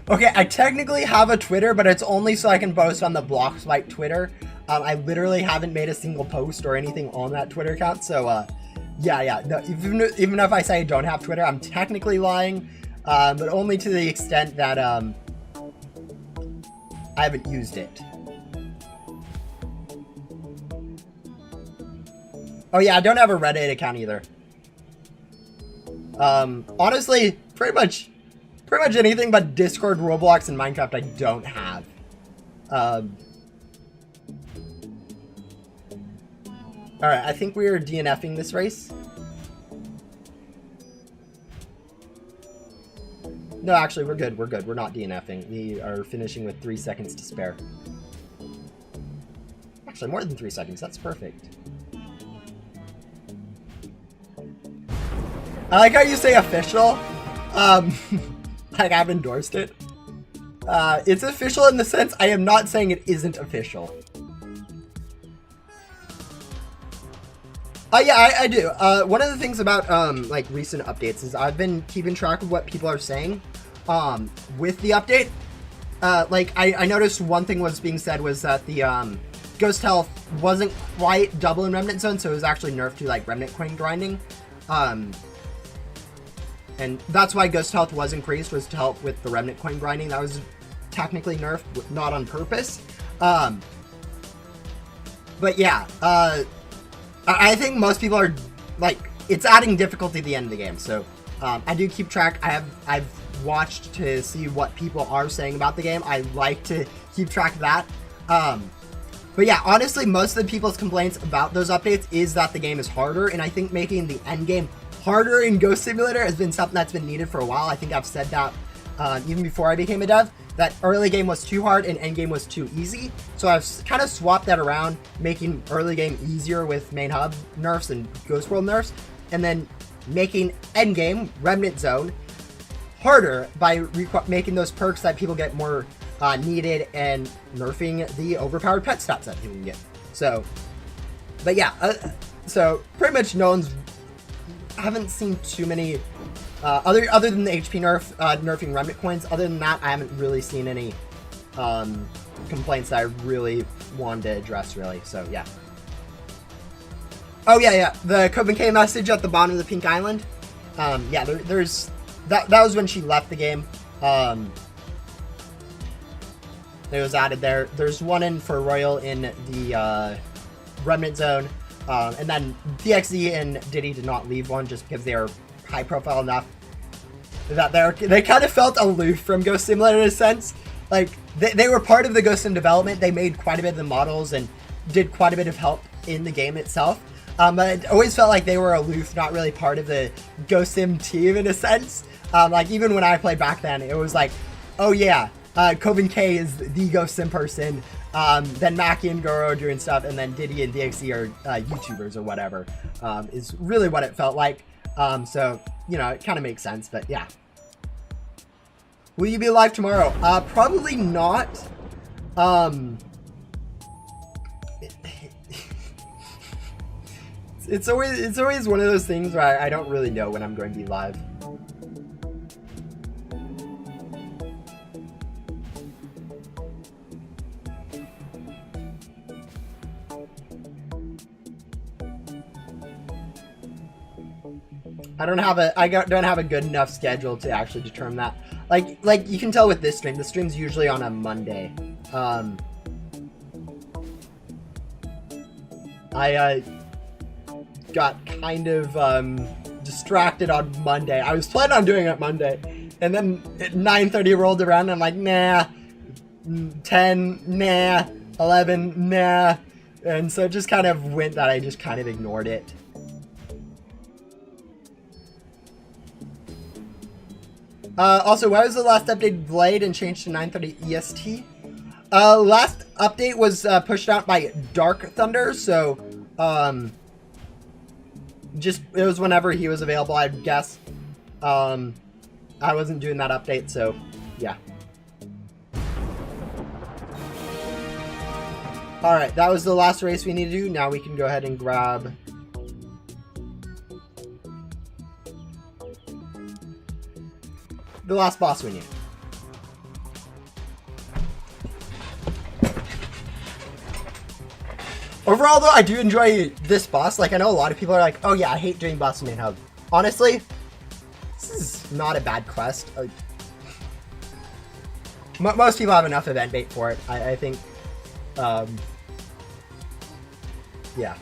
Okay, I technically have a Twitter, but it's only so I can post on the Bloxfight Twitter. I literally haven't made a single post or anything on that Twitter account, so yeah. No, even if I say I don't have Twitter, I'm technically lying, but only to the extent that I haven't used it. Oh yeah, I don't have a Reddit account either. Honestly, pretty much anything but Discord, Roblox, and Minecraft I don't have. Alright, I think we are DNFing this race. No, actually, we're good. We're good. We're not DNFing. We are finishing with 3 seconds to spare. Actually, more than 3 seconds. That's perfect. I like how you say official. Like I've endorsed it. It's official in the sense I am not saying it isn't official. Yeah, I do. One of the things about like recent updates is I've been keeping track of what people are saying with the update. Like I noticed one thing was being said was that the ghost health wasn't quite double in Remnant Zone, so it was actually nerfed to like Remnant Coin grinding. And that's why ghost health was increased, was to help with the Remnant Coin grinding. That was technically nerfed, not on purpose. But yeah, I think most people are like, it's adding difficulty at the end of the game. So I do keep track. I've watched to see what people are saying about the game. I like to keep track of that. But yeah, honestly, most of the people's complaints about those updates is that the game is harder, and I think making the end game harder in Ghost Simulator has been something that's been needed for a while. I think I've said that even before I became a dev, that early game was too hard and end game was too easy. So I've kind of swapped that around, making early game easier with main hub nerfs and Ghost World nerfs, and then making end game, Remnant Zone, harder by making those perks that people get more needed and nerfing the overpowered pet stats that people can get. So, but yeah, so pretty much no one's, I haven't seen too many other than the HP nerf, nerfing Remnant coins. Other than that, I haven't really seen any complaints that I really wanted to address, really. So yeah. Oh yeah, the Coven K message at the bottom of the pink island. Yeah, there's that was when she left the game. It was added there. There's one in for Royal in the Remnant Zone. And then DXZ and Diddy did not leave one just because they are high profile enough that they kind of felt aloof from Ghost Simulator in a sense. Like they were part of the Ghost Sim development. They made quite a bit of the models and did quite a bit of help in the game itself. But it always felt like they were aloof, not really part of the Ghost Sim team in a sense. Like even when I played back then, it was like, oh yeah, Coven K is the Ghost Sim person. Then Mackie and Goro are doing stuff, and then Diddy and DXC are YouTubers or whatever, is really what it felt like. So, you know, it kind of makes sense, but yeah. Will you be live tomorrow? Probably not. It's always one of those things where I don't really know when I'm going to be live. I don't have a good enough schedule to actually determine that. Like you can tell with this stream. The stream's usually on a Monday. I got kind of distracted on Monday. I was planning on doing it Monday, and then 9:30 rolled around, and I'm like, nah. 10, nah. 11, nah. And so it just kind of went that I just kind of ignored it. Also, why was the last update delayed and changed to 9:30 EST? Last update was pushed out by Dark Thunder, so just it was whenever he was available, I'd guess. I wasn't doing that update, so yeah. Alright, that was the last race we need to do. Now we can go ahead and grab... the last boss we need. Overall, though, I do enjoy this boss. Like, I know a lot of people are like, oh yeah, I hate doing boss main hub. Honestly, this is not a bad quest. Most people have enough event bait for it. I think, yeah.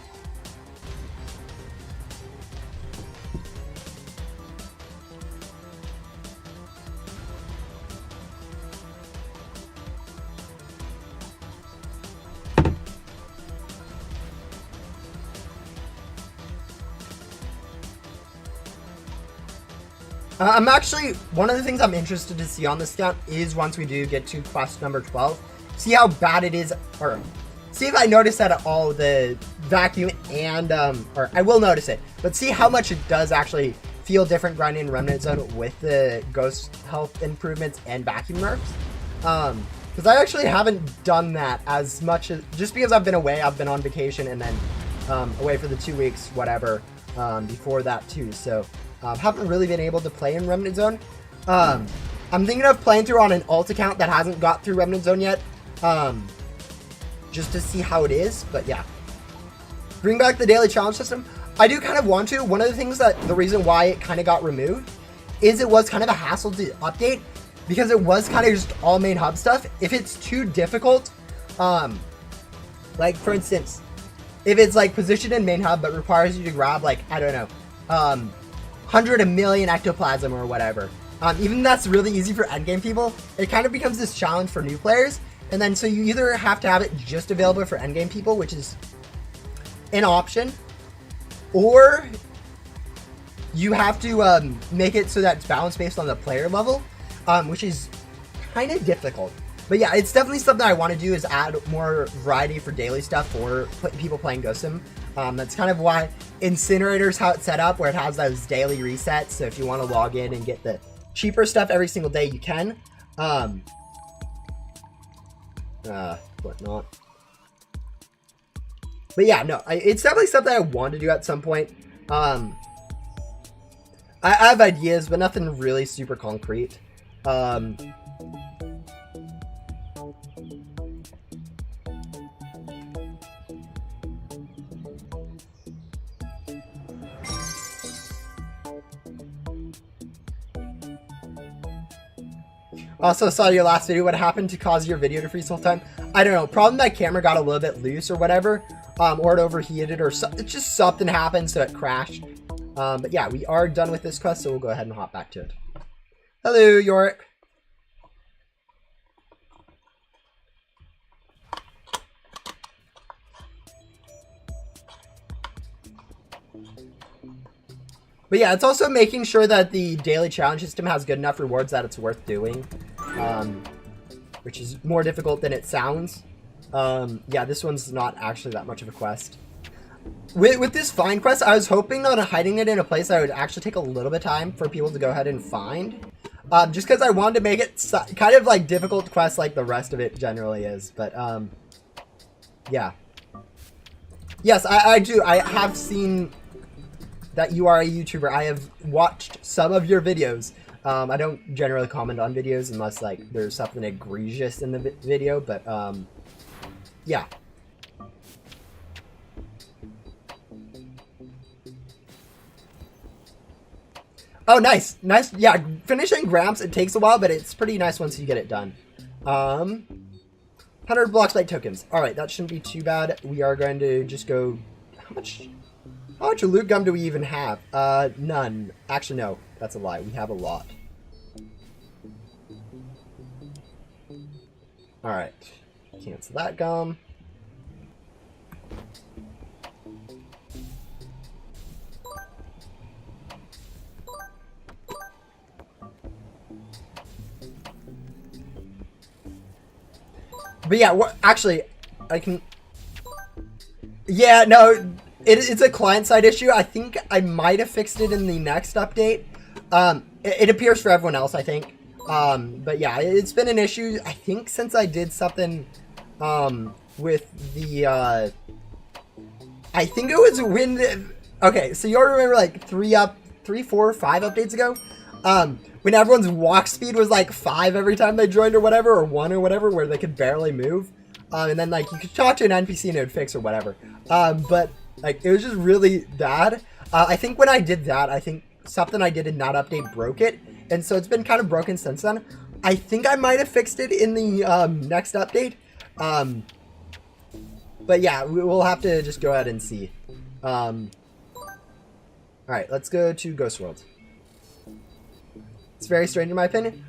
I'm actually, one of the things I'm interested to see on this count is once we do get to quest number 12, see how bad it is, or see if I notice that at all, the vacuum and, or I will notice it, but see how much it does actually feel different grinding in Remnant Zone with the ghost health improvements and vacuum nerfs. Because I actually haven't done that as much as, just because I've been away, I've been on vacation and then away for the 2 weeks, whatever, before that too, so. Haven't really been able to play in Remnant Zone. I'm thinking of playing through on an alt account that hasn't got through Remnant Zone yet, just to see how it is, but yeah. Bring back the daily challenge system. I do kind of want to. One of the things that, the reason why it kind of got removed is it was kind of a hassle to update, because it was kind of just all main hub stuff. If it's too difficult, like for instance, if it's like positioned in main hub but requires you to grab like, I don't know, 100 million ectoplasm or whatever. Even that's really easy for endgame people. It kind of becomes this challenge for new players. And then so you either have to have it just available for endgame people, which is an option, or you have to make it so that it's balanced based on the player level, which is kind of difficult. But yeah, it's definitely something I want to do, is add more variety for daily stuff for people playing Ghost Sim. That's kind of why Incinerator's how it's set up, where it has those daily resets. So if you want to log in and get the cheaper stuff every single day, you can. Whatnot. But yeah, no, it's definitely something I want to do at some point. I have ideas, but nothing really super concrete. Also saw your last video. What happened to cause your video to freeze the whole time? I don't know. Probably my camera got a little bit loose or whatever, or it overheated, or it's just something happened, so it crashed. But yeah, we are done with this quest, so we'll go ahead and hop back to it. Hello, Yorick. But yeah, it's also making sure that the daily challenge system has good enough rewards that it's worth doing, which is more difficult than it sounds. Yeah, this one's not actually that much of a quest. With this find quest, I was hoping on hiding it in a place that would actually take a little bit of time for people to go ahead and find. Just because I wanted to make it kind of like difficult quest like the rest of it generally is. But yeah. Yes, I do. I have seen that you are a YouTuber. I have watched some of your videos. I don't generally comment on videos unless like there's something egregious in the video, but yeah. Oh, nice. Nice. Yeah, finishing Gramps, it takes a while, but it's pretty nice once you get it done. 100 block light tokens. All right, that shouldn't be too bad. We are going to just go... How much loot gum do we even have? None. Actually, no. That's a lie. We have a lot. All right. Cancel that gum. But yeah, actually, I can... Yeah, no, it's a client-side issue. I think I might have fixed it in the next update. It appears for everyone else, I think. But yeah, it's been an issue, I think, since I did something with the, I think it was when, okay, so you all remember like 3, 4, 5 updates ago? When everyone's walk speed was like 5 every time they joined or whatever, or 1 or whatever, where they could barely move. And then like you could talk to an NPC and it would fix or whatever. But like it was just really bad. I think when I did that, I think something I did in that update broke it. And so it's been kind of broken since then. I think I might have fixed it in the next update. But yeah, we'll have to just go ahead and see. Alright, let's go to Ghost World. It's very strange in my opinion.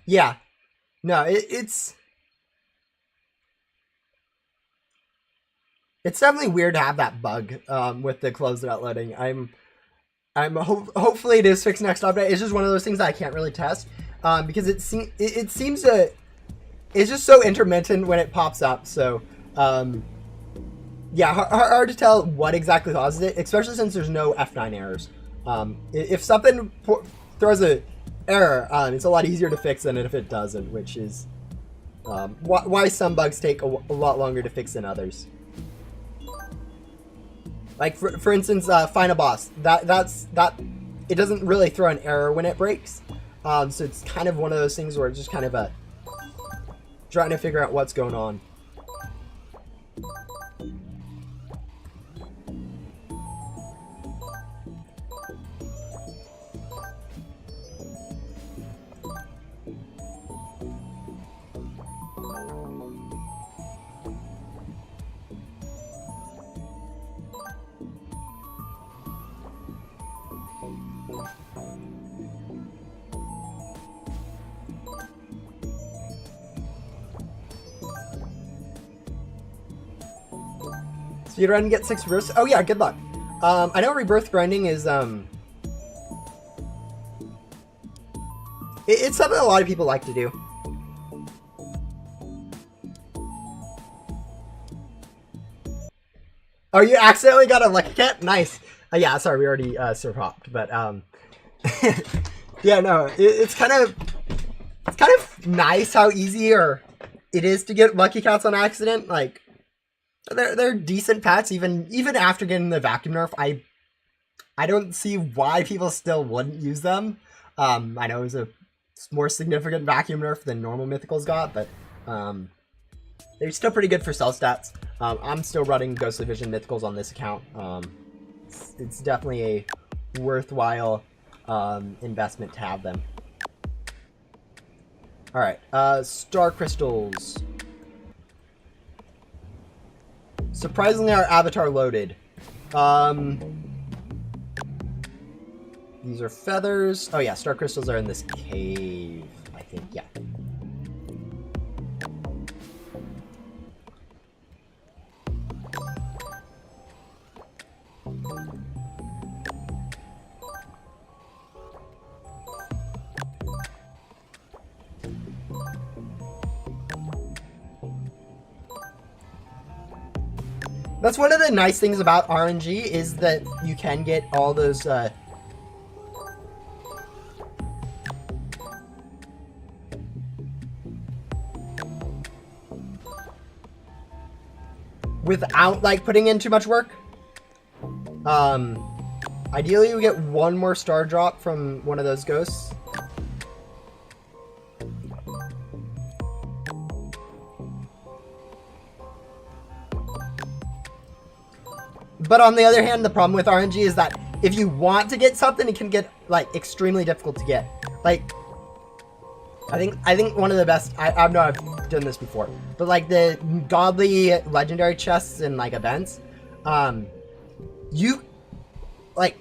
Yeah. No, it's definitely weird to have that bug with the closed without loading. Hopefully it is fixed next update. It's just one of those things that I can't really test because it seems to, it's just so intermittent when it pops up. So yeah, hard to tell what exactly causes it, especially since there's no F9 errors. If something throws a error, it's a lot easier to fix than if it doesn't, which is why some bugs take a lot longer to fix than others. Like for instance, Final Boss, that it doesn't really throw an error when it breaks, so it's kind of one of those things where it's just kind of trying to figure out what's going on. Speedrun and get 6 rebirths. Oh yeah, good luck. I know rebirth grinding is it's something a lot of people like to do. Oh, you accidentally got a lucky cat? Nice. Yeah, sorry, we already surhopped, but yeah, no, it's kind of nice how easy it is to get lucky cats on accident. Like they're decent pets even after getting the vacuum nerf. I don't see why people still wouldn't use them. I know it was a more significant vacuum nerf than normal mythicals got, but they're still pretty good for cell stats. I'm still running Ghostly Vision mythicals on this account. It's definitely a worthwhile investment to have them. All right, star crystals. Surprisingly, our avatar loaded. These are feathers. Oh yeah, star crystals are in this cave, I think. Yeah. That's one of the nice things about RNG is that you can get all those without like putting in too much work. Ideally you get one more star drop from one of those ghosts. But on the other hand, the problem with RNG is that if you want to get something, it can get like extremely difficult to get. Like, I think one of the best. I know I've done this before, but like the godly legendary chests and like events, you like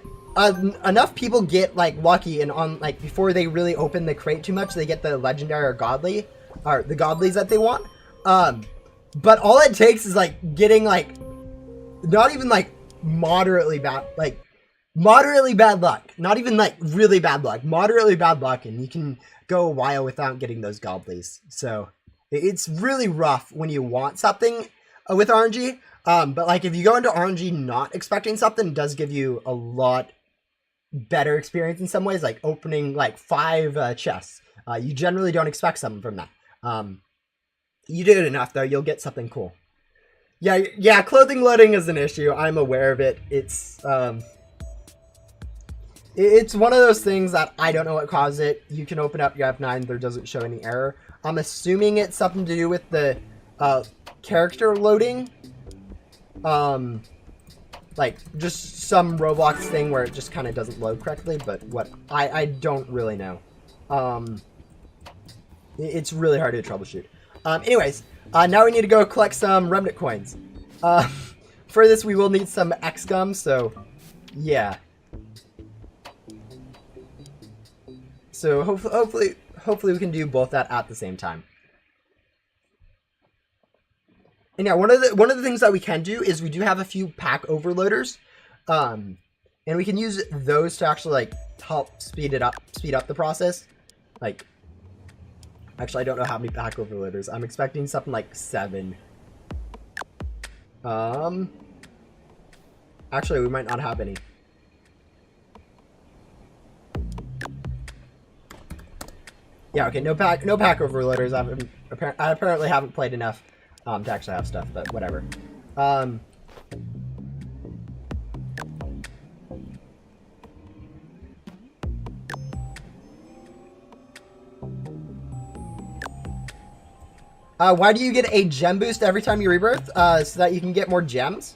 enough people get like lucky and on like before they really open the crate too much, they get the legendary or godly or the godlies that they want. But all it takes is like getting like not even like moderately bad luck, not even like really bad luck, moderately bad luck, and you can go a while without getting those godlies. So it's really rough when you want something with RNG. But like if you go into RNG not expecting something, it does give you a lot better experience in some ways, like opening like 5 chests. You generally don't expect something from that. You do it enough though, you'll get something cool. Yeah, clothing loading is an issue. I'm aware of it. It's one of those things that I don't know what caused it. You can open up your F9, there doesn't show any error. I'm assuming it's something to do with the character loading. Like just some Roblox thing where it just kind of doesn't load correctly, but what I don't really know. It's really hard to troubleshoot. Anyways, now we need to go collect some remnant coins. For this we will need some XCOM, so yeah. So hopefully we can do both that at the same time. And yeah, one of the things that we can do is we do have a few pack overloaders, and we can use those to actually like help speed up the process. Like, actually, I don't know how many pack overloaders. I'm expecting something like 7. Actually, we might not have any. Yeah, okay, no pack overloaders. I apparently haven't played enough to actually have stuff, but whatever. Why do you get a gem boost every time you rebirth? So that you can get more gems?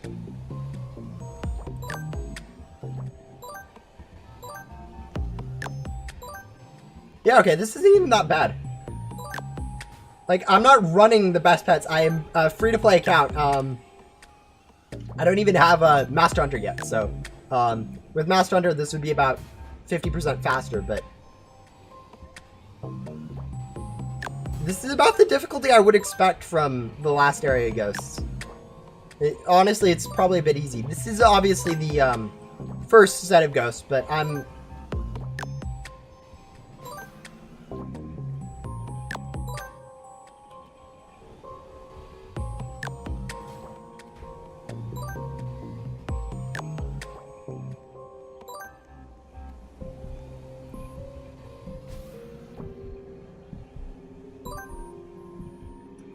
Yeah, okay, this isn't even that bad. Like, I'm not running the best pets. I am a free-to-play account. I don't even have a Master Hunter yet, so with Master Hunter, this would be about 50% faster, but this is about the difficulty I would expect from the last area ghosts. Honestly, it's probably a bit easy. This is obviously the first set of ghosts, but I'm...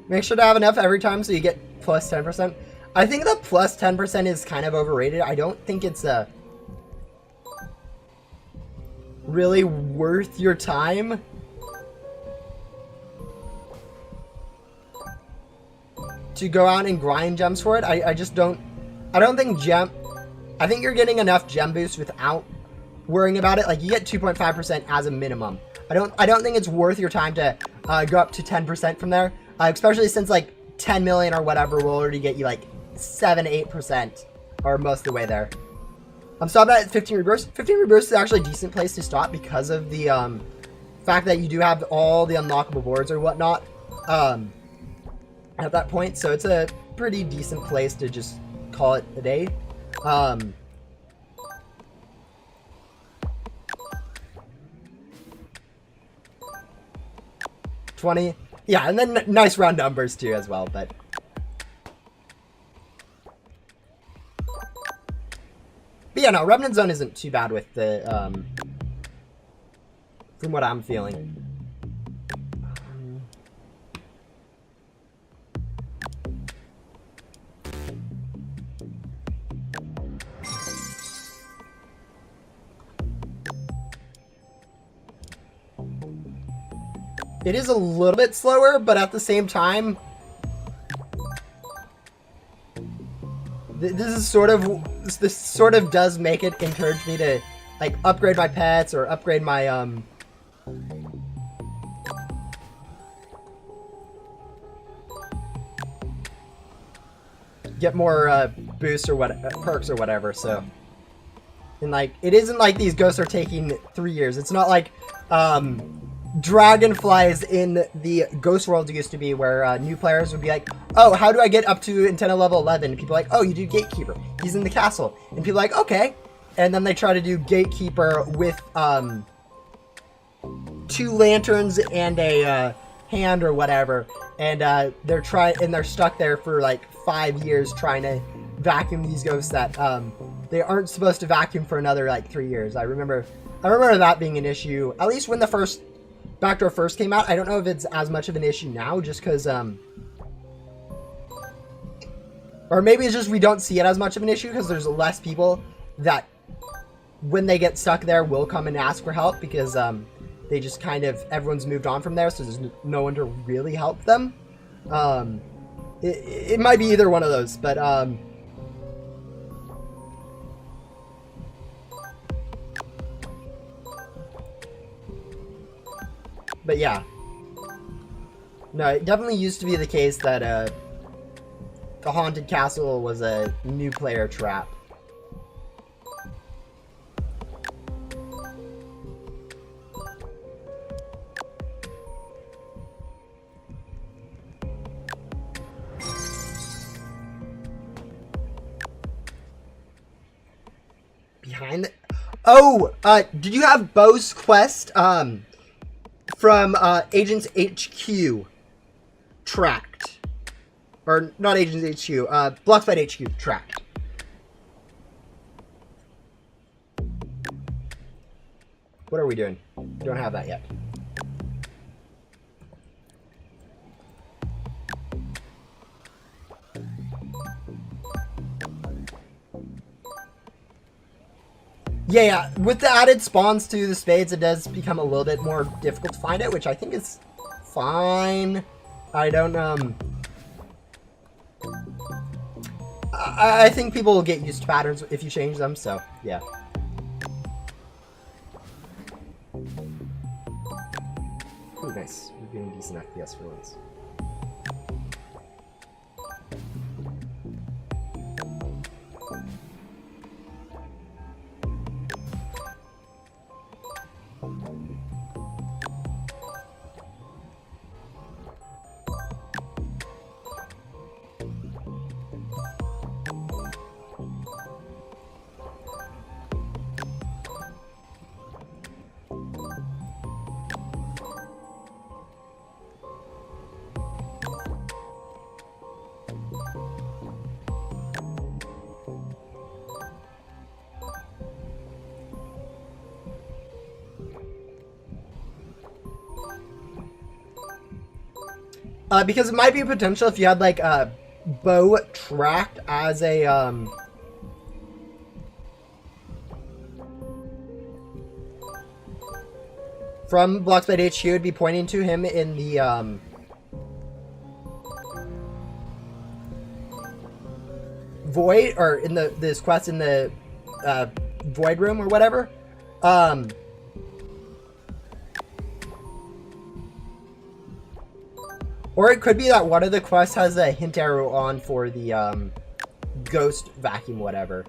Make sure to have enough every time so you get plus 10%. I think the plus 10% is kind of overrated. I don't think it's really worth your time to go out and grind gems for it. I just don't... I don't think I think you're getting enough gem boosts without worrying about it. Like, you get 2.5% as a minimum. I don't think it's worth your time to go up to 10% from there. Especially since like 10 million or whatever will already get you like 7-8% or most of the way there. I'm stopping at 15 rebursts. 15 rebursts is actually a decent place to stop because of the fact that you do have all the unlockable boards or whatnot at that point. So it's a pretty decent place to just call it a day. 20. Yeah, and then nice round numbers too as well, but... But yeah, no, Remnant Zone isn't too bad with the, from what I'm feeling. It is a little bit slower, but at the same time, this sort of does make it encourage me to like upgrade my pets or upgrade my get more boosts or perks or whatever. So, and like it isn't like these ghosts are taking 3 years. It's not like dragonflies in the Ghost World used to be, where new players would be like, oh, how do I get up to antenna level 11? And people are like, oh, you do Gatekeeper. He's in the castle. And people are like, okay. And then they try to do Gatekeeper with 2 lanterns and a hand or whatever. and they're stuck there for like 5 years trying to vacuum these ghosts that they aren't supposed to vacuum for another like 3 years. I remember that being an issue, at least when the first backdoor first came out. I don't know if it's as much of an issue now, just because or maybe it's just we don't see it as much of an issue because there's less people that, when they get stuck there, will come and ask for help, because they just kind of, everyone's moved on from there, so there's no one to really help them. It might be either one of those, but yeah. No, it definitely used to be the case that the Haunted Castle was a new player trap. Behind the... Oh! Did you have Bo's quest, from, Agents HQ tracked? Or, not Agents HQ, Bloxfight HQ tracked. What are we doing? We don't have that yet. Yeah, with the added spawns to the spades, it does become a little bit more difficult to find it, which I think is fine. I don't, I think people will get used to patterns if you change them, so, yeah. Ooh, nice. We're getting decent FPS for once. Because it might be a potential if you had, like, a Bo tracked as a, from Bloxfight HQ, it would be pointing to him in the, Void, or in this quest in the, Void Room or whatever. Or it could be that one of the quests has a hint arrow on for the, ghost vacuum, whatever.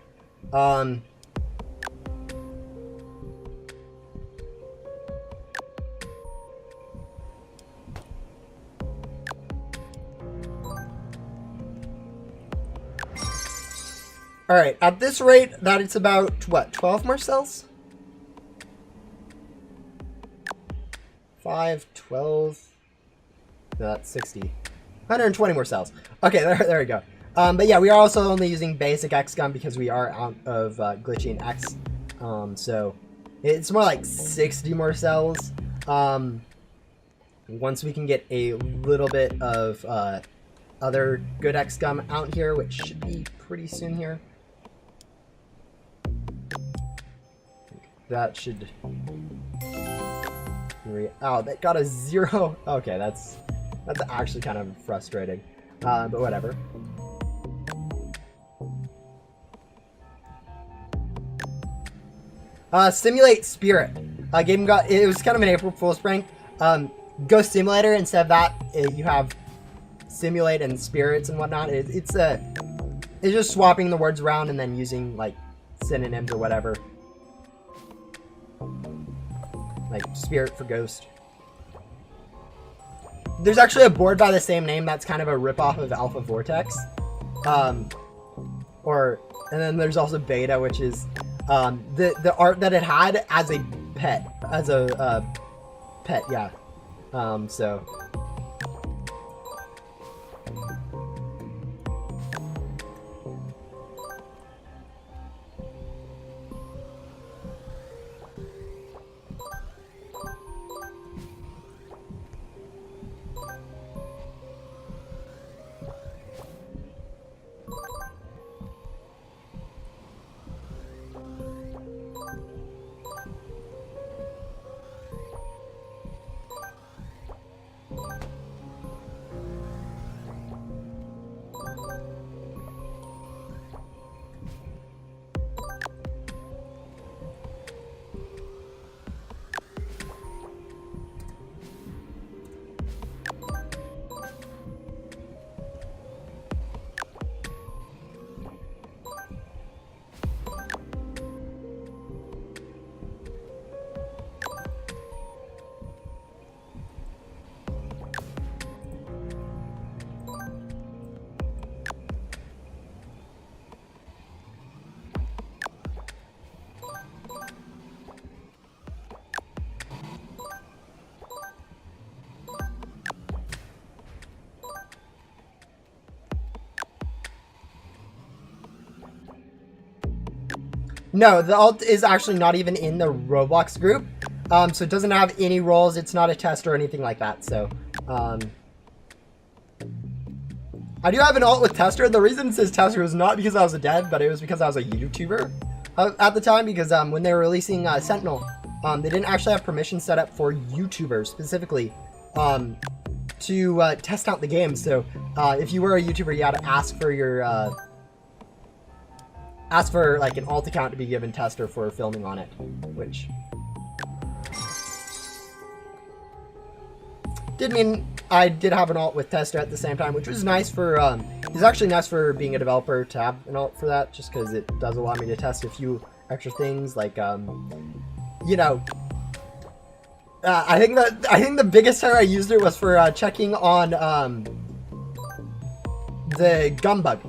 Alright, at this rate, that it's about, what, 12 more cells? 5, 12... No, that's 60. 120 more cells. Okay, there we go. But yeah, we are also only using basic XCOM because we are out of glitchy and X. So it's more like 60 more cells. Once we can get a little bit of other good XCOM out here, which should be pretty soon here. That should... Oh, that got a 0. Okay, that's actually kind of frustrating, but whatever. Simulate Spirit. Game got, it was kind of an April Fool's prank. Ghost Simulator, instead of that, you have Simulate and Spirits and whatnot. It's just swapping the words around and then using, like, synonyms or whatever. Like, Spirit for Ghost. There's actually a board by the same name that's kind of a ripoff of Alpha Vortex. And then there's also Beta, which is the art that it had as a pet. As a pet, yeah. So No, the alt is actually not even in the Roblox group. So it doesn't have any roles. It's not a tester or anything like that. So, I do have an alt with tester. The reason it says tester was not because I was a dev, but it was because I was a YouTuber at the time. Because when they were releasing Sentinel, they didn't actually have permission set up for YouTubers specifically to test out the game. So if you were a YouTuber, you had to ask for your like an alt account to be given tester for filming on it, which did mean I did have an alt with tester at the same time, which was nice for, it's actually nice for being a developer to have an alt for that, just because it does allow me to test a few extra things, like, you know, I think the biggest time I used it was for checking on the gum bug.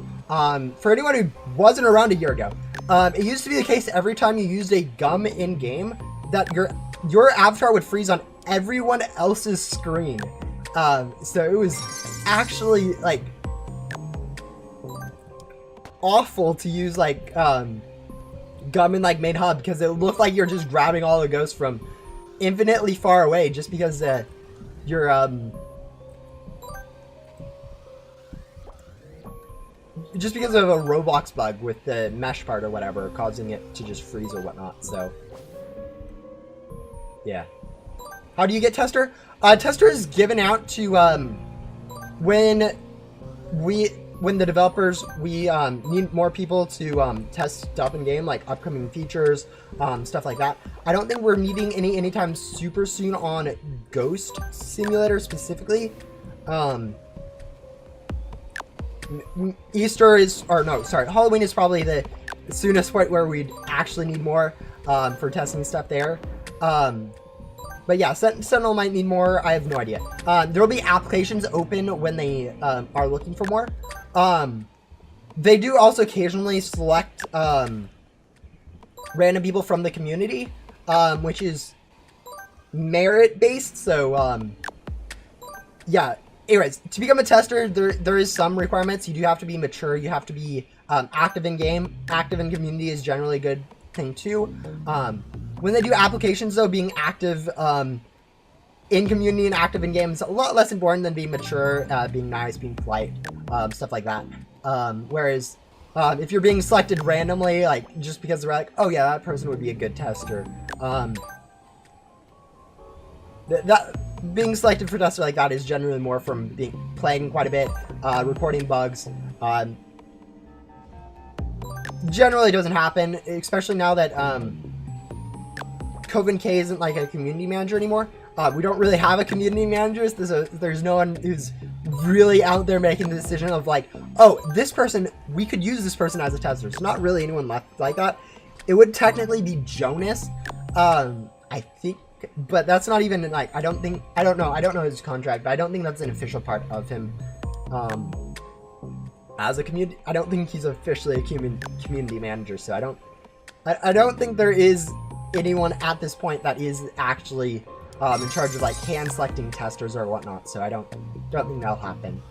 For anyone who wasn't around a year ago, it used to be the case every time you used a gum in game that your avatar would freeze on everyone else's screen. So it was actually like awful to use like gum in like main hub, because it looked like you're just grabbing all the ghosts from infinitely far away, just because you're just because of a Roblox bug with the mesh part or whatever, causing it to just freeze or whatnot. So yeah. How do you get tester? Tester is given out to when the developers need more people to test stuff in game, like upcoming features, stuff like that. I don't think we're needing anytime super soon on Ghost Simulator specifically. Easter is, or no, sorry, Halloween is probably the soonest point where we'd actually need more for testing stuff there. But yeah, Sentinel might need more. I have no idea. There will be applications open when they are looking for more. They do also occasionally select random people from the community, which is merit-based. So yeah. Anyways, to become a tester, there is some requirements. You do have to be mature. You have to be active in game. Active in community is generally a good thing too. When they do applications, though, being active in community and active in game is a lot less important than being mature, being nice, being polite, stuff like that. Whereas if you're being selected randomly, like just because they're like, oh yeah, that person would be a good tester, that being selected for tester like that is generally more from playing quite a bit, reporting bugs. Generally doesn't happen, especially now that Coven K isn't like a community manager anymore. We don't really have a community manager. There's no one who's really out there making the decision of like, oh, this person, we could use this person as a tester. There's not really anyone left like that. It would technically be Jonas, I think, but that's not even like, I don't know his contract, but I don't think that's an official part of him as a community. I don't think he's officially a community manager, so I don't think there is anyone at this point that is actually in charge of like hand selecting testers or whatnot, so I don't think that'll happen.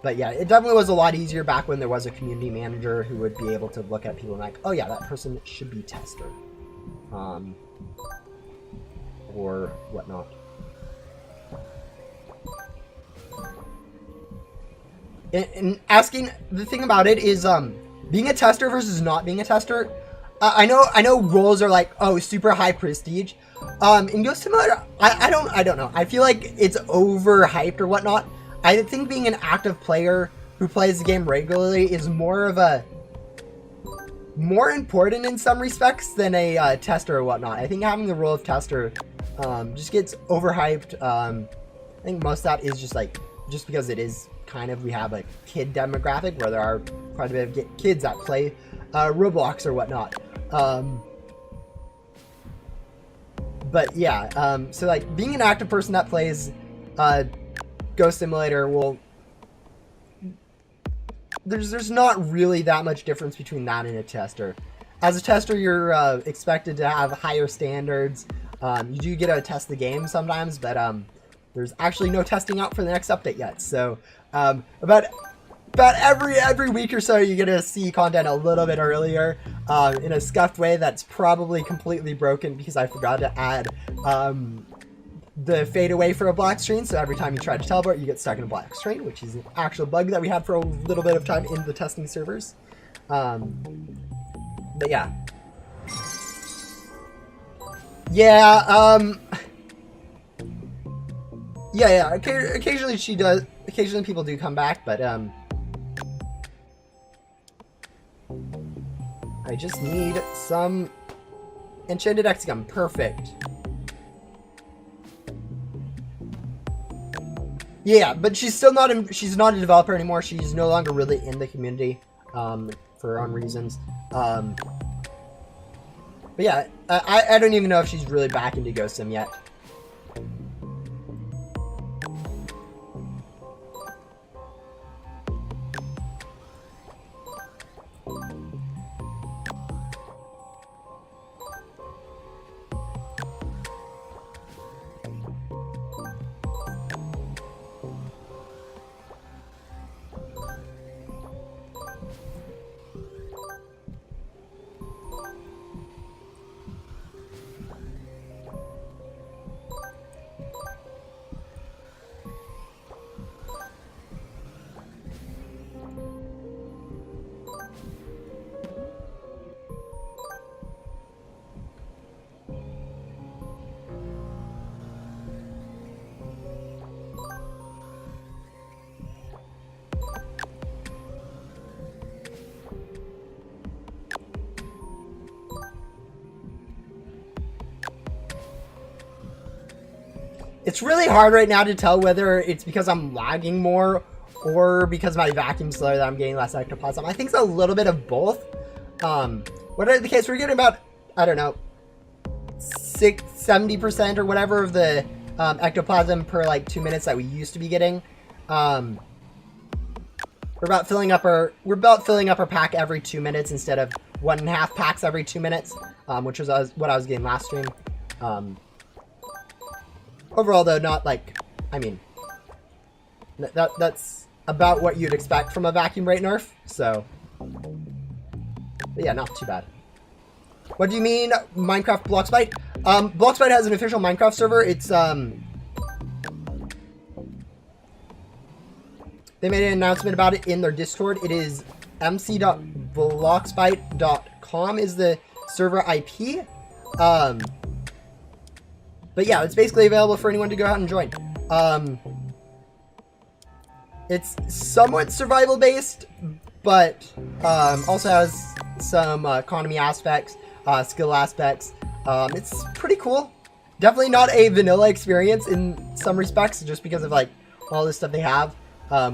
But yeah, it definitely was a lot easier back when there was a community manager who would be able to look at people and like, oh yeah, that person should be tester, or whatnot. And asking, the thing about it is, being a tester versus not being a tester. I know roles are like, oh, super high prestige. In Ghost Simulator, I don't know. I feel like it's overhyped or whatnot. I think being an active player who plays the game regularly is more important in some respects than a tester or whatnot. I think having the role of tester just gets overhyped. I think most of that is just because it is kind of, we have a kid demographic where there are quite a bit of kids that play Roblox or whatnot. But yeah, so like being an active person that plays Ghost Simulator there's not really that much difference between that and a tester. As a tester, you're expected to have higher standards. You do get to test the game sometimes, but there's actually no testing out for the next update yet. So about about every week or so, you're gonna see content a little bit earlier, in a scuffed way that's probably completely broken because I forgot to add the fade away for a black screen. So every time you try to teleport, you get stuck in a black screen, which is an actual bug that we had for a little bit of time in the testing servers. But yeah. Yeah, yeah, occasionally she does, occasionally people do come back, but, I just need some enchanted hexagon. Perfect. Yeah, but she's still not, she's not a developer anymore. She's no longer really in the community, for her own reasons. But yeah, I don't even know if she's really back into Ghost Sim yet. It's really hard right now to tell whether it's because I'm lagging more or because my vacuum's slower that I'm getting less ectoplasm. I think it's a little bit of both. Whatever the case, we're getting about, I don't know, 70% or whatever of the ectoplasm per like 2 minutes that we used to be getting. We're about filling up our pack every 2 minutes instead of 1.5 packs every 2 minutes, which was what I was getting last stream. Overall, though, not like, I mean, that's about what you'd expect from a vacuum rate nerf, so, but yeah, not too bad. What do you mean, Minecraft Bloxbite? Bloxbite has an official Minecraft server. It's, they made an announcement about it in their Discord. It is mc.bloxbite.com is the server IP. But yeah, it's basically available for anyone to go out and join. It's somewhat survival based, but also has some economy aspects, skill aspects. It's pretty cool. Definitely not a vanilla experience in some respects, just because of like all the stuff they have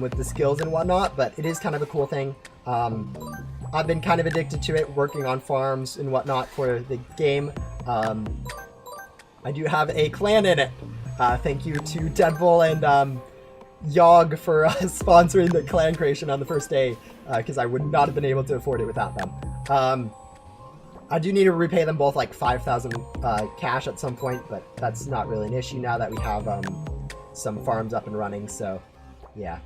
with the skills and whatnot. But it is kind of a cool thing. I've been kind of addicted to it, working on farms and whatnot for the game. I do have a clan in it. Thank you to Deadpool and Yogg for sponsoring the clan creation on the first day, because I would not have been able to afford it without them. I do need to repay them both like 5,000 cash at some point, but that's not really an issue now that we have some farms up and running, so yeah.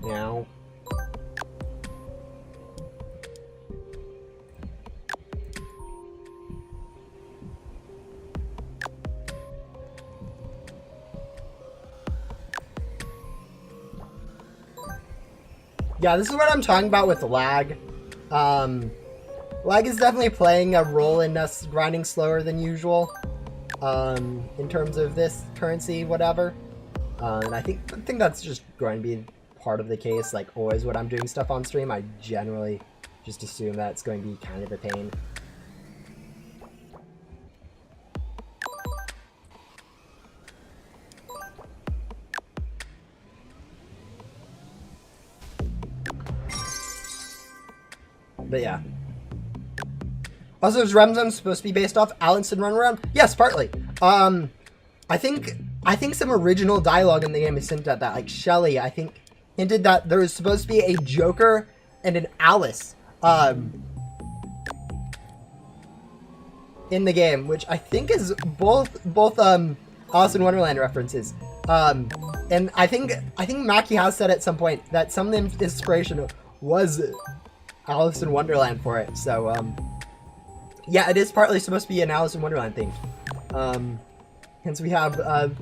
Now, yeah, this is what I'm talking about with lag. Lag is definitely playing a role in us grinding slower than usual, in terms of this currency, whatever. And I think that's just going to be part of the case. Like always when I'm doing stuff on stream, I generally just assume that it's going to be kind of a pain. But yeah. Also, is Remzone supposed to be based off Alice in Runaround? Yes, partly. I think some original dialogue in the game is hinted at that. Like Shelly, I think, hinted that there was supposed to be a Joker and an Alice in the game, which I think is both Alice in Wonderland references. And I think Mackie has said at some point that some of the inspiration was Alice in Wonderland for it. So yeah, it is partly supposed to be an Alice in Wonderland thing. Hence we have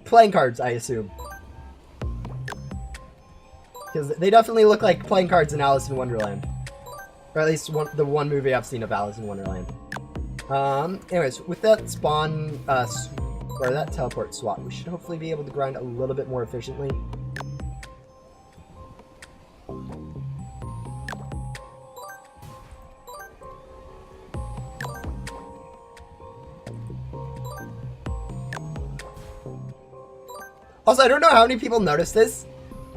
playing cards, I assume. Because they definitely look like playing cards in Alice in Wonderland. Or at least the one movie I've seen of Alice in Wonderland. Anyways, with that spawn, or that teleport swap, we should hopefully be able to grind a little bit more efficiently. Also, I don't know how many people notice this,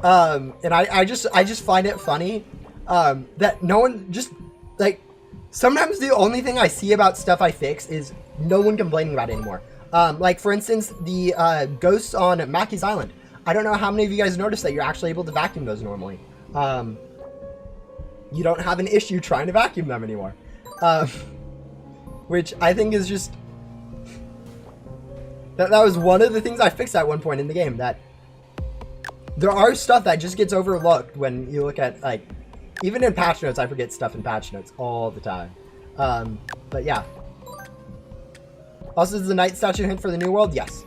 and I just find it funny that no one just, like, sometimes the only thing I see about stuff I fix is no one complaining about it anymore. Like, for instance, the ghosts on Mackey's Island. I don't know how many of you guys noticed that you're actually able to vacuum those normally. You don't have an issue trying to vacuum them anymore. Which I think is just... That was one of the things I fixed at one point in the game, that there are stuff that just gets overlooked when you look at, like, even in patch notes. I forget stuff in patch notes all the time. But yeah. Also, is the Night Statue a hint for the New World? Yes.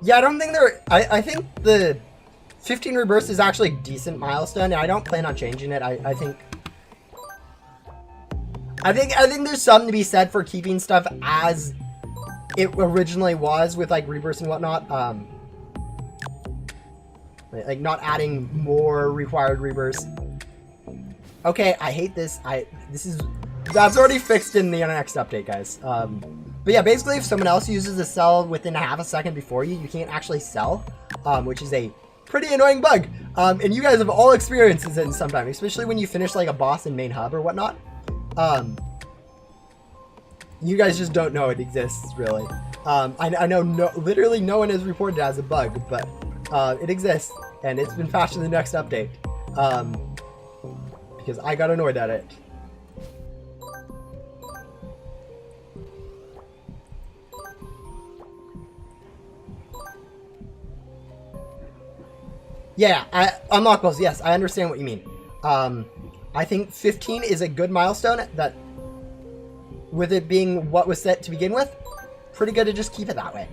Yeah, I don't think I think the 15 rebirths is actually a decent milestone, and I don't plan on changing it. I think there's something to be said for keeping stuff as it originally was with, like, rebirths and whatnot. Like, not adding more required rebirths. Okay, I hate this. That's already fixed in the next update, guys. But yeah, basically, if someone else uses a cell within half a second before you, you can't actually sell, which is a pretty annoying bug. And you guys have all experienced this sometime, especially when you finish, like, a boss in main hub or whatnot. You guys just don't know it exists, really. I know literally no one has reported it as a bug, but it exists, and it's been patched in the next update. Because I got annoyed at it. Yeah, unlockables, yes, I understand what you mean. I think 15 is a good milestone, that with it being what was set to begin with, pretty good to just keep it that way.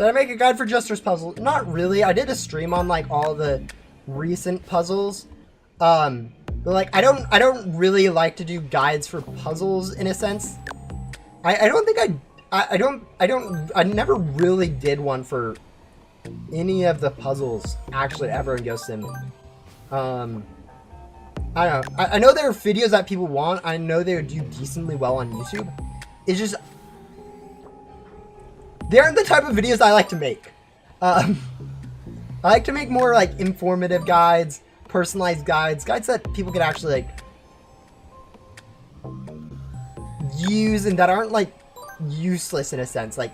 Did I make a guide for Jester's puzzle? Not really. I did a stream on like all the recent puzzles. But like I don't really like to do guides for puzzles in a sense. I don't think I never really did one for any of the puzzles actually ever in Ghost Sim. I don't know. I know there are videos that people want. I know they would do decently well on YouTube. It's just they aren't the type of videos I like to make. I like to make more like informative guides, personalized guides that people can actually like use and that aren't like useless in a sense. Like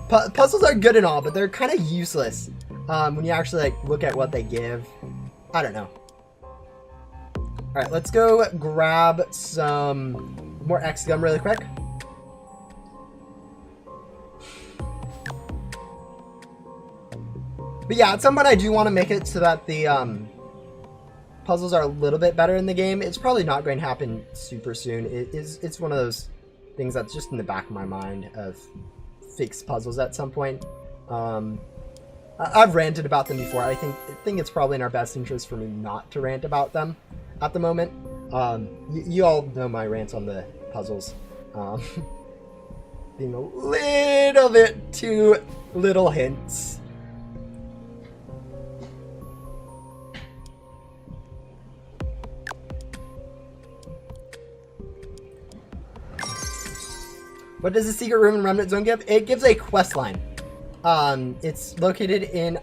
puzzles are good and all, but they're kind of useless when you actually like look at what they give. I don't know. All right, let's go grab some more X gum really quick. But yeah, at some point I do want to make it so that the puzzles are a little bit better in the game. It's probably not going to happen super soon. It's one of those things that's just in the back of my mind of fixed puzzles at some point. I've ranted about them before. I think it's probably in our best interest for me not to rant about them at the moment. You all know my rants on the puzzles. Being a little bit too little hints. What does the secret room in Remnant Zone give? It gives a quest line. It's located in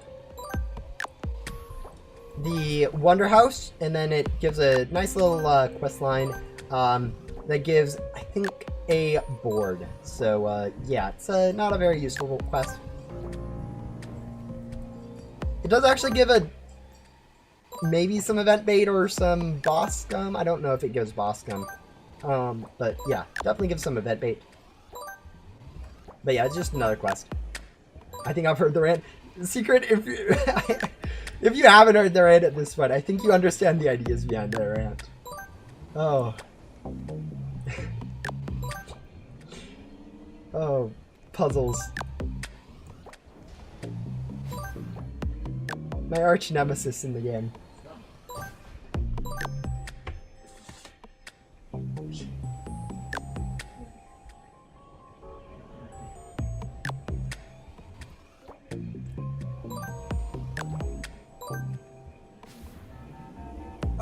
the Wonder House, and then it gives a nice little quest line that gives, I think, a board. So yeah, it's not a very useful quest. It does actually give maybe some event bait or some boss gum. I don't know if it gives boss gum, but yeah, definitely gives some event bait. But yeah, it's just another quest. I think I've heard the rant. Secret, if you haven't heard the rant at this point, I think you understand the ideas behind the rant. Oh. Oh, puzzles. My arch nemesis in the game.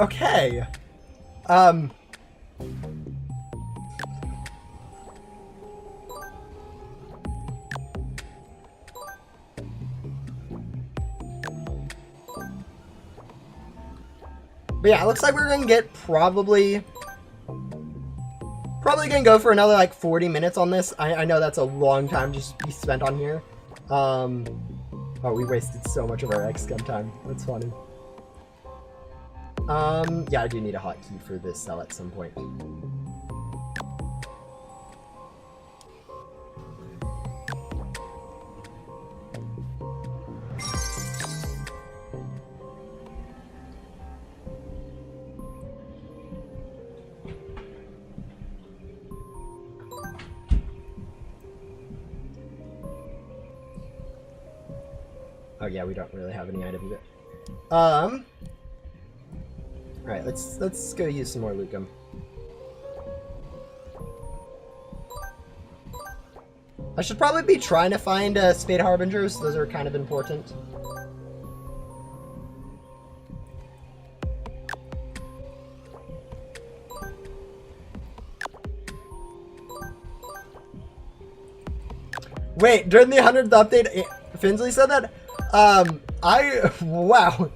Okay. But yeah, it looks like we're gonna get probably gonna go for another like 40 minutes on this. I know that's a long time just to be spent on here. Oh, we wasted so much of our XCOM time. That's funny. Yeah, I do need a hotkey for this cell at some point. Oh yeah, we don't really have any items yet. Alright, let's go use some more loot gum. I should probably be trying to find Spade Harbingers. Those are kind of important. Wait, during the 100th update, Finsley said that? Wow.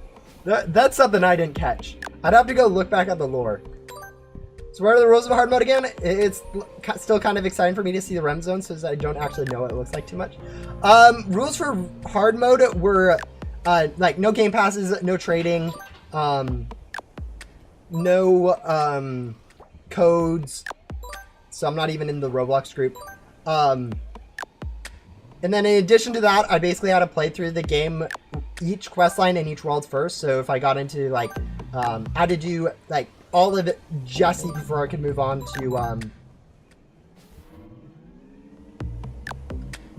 That's something I didn't catch. I'd have to go look back at the lore. So what are the rules of hard mode again? It's still kind of exciting for me to see the REM zone since I don't actually know what it looks like too much. Rules for hard mode were like no game passes, no trading, no codes. So I'm not even in the Roblox group. And then in addition to that, I basically had to play through the game, each questline and each world first. So if I got into like, I had to do like all of it Jesse before I could move on to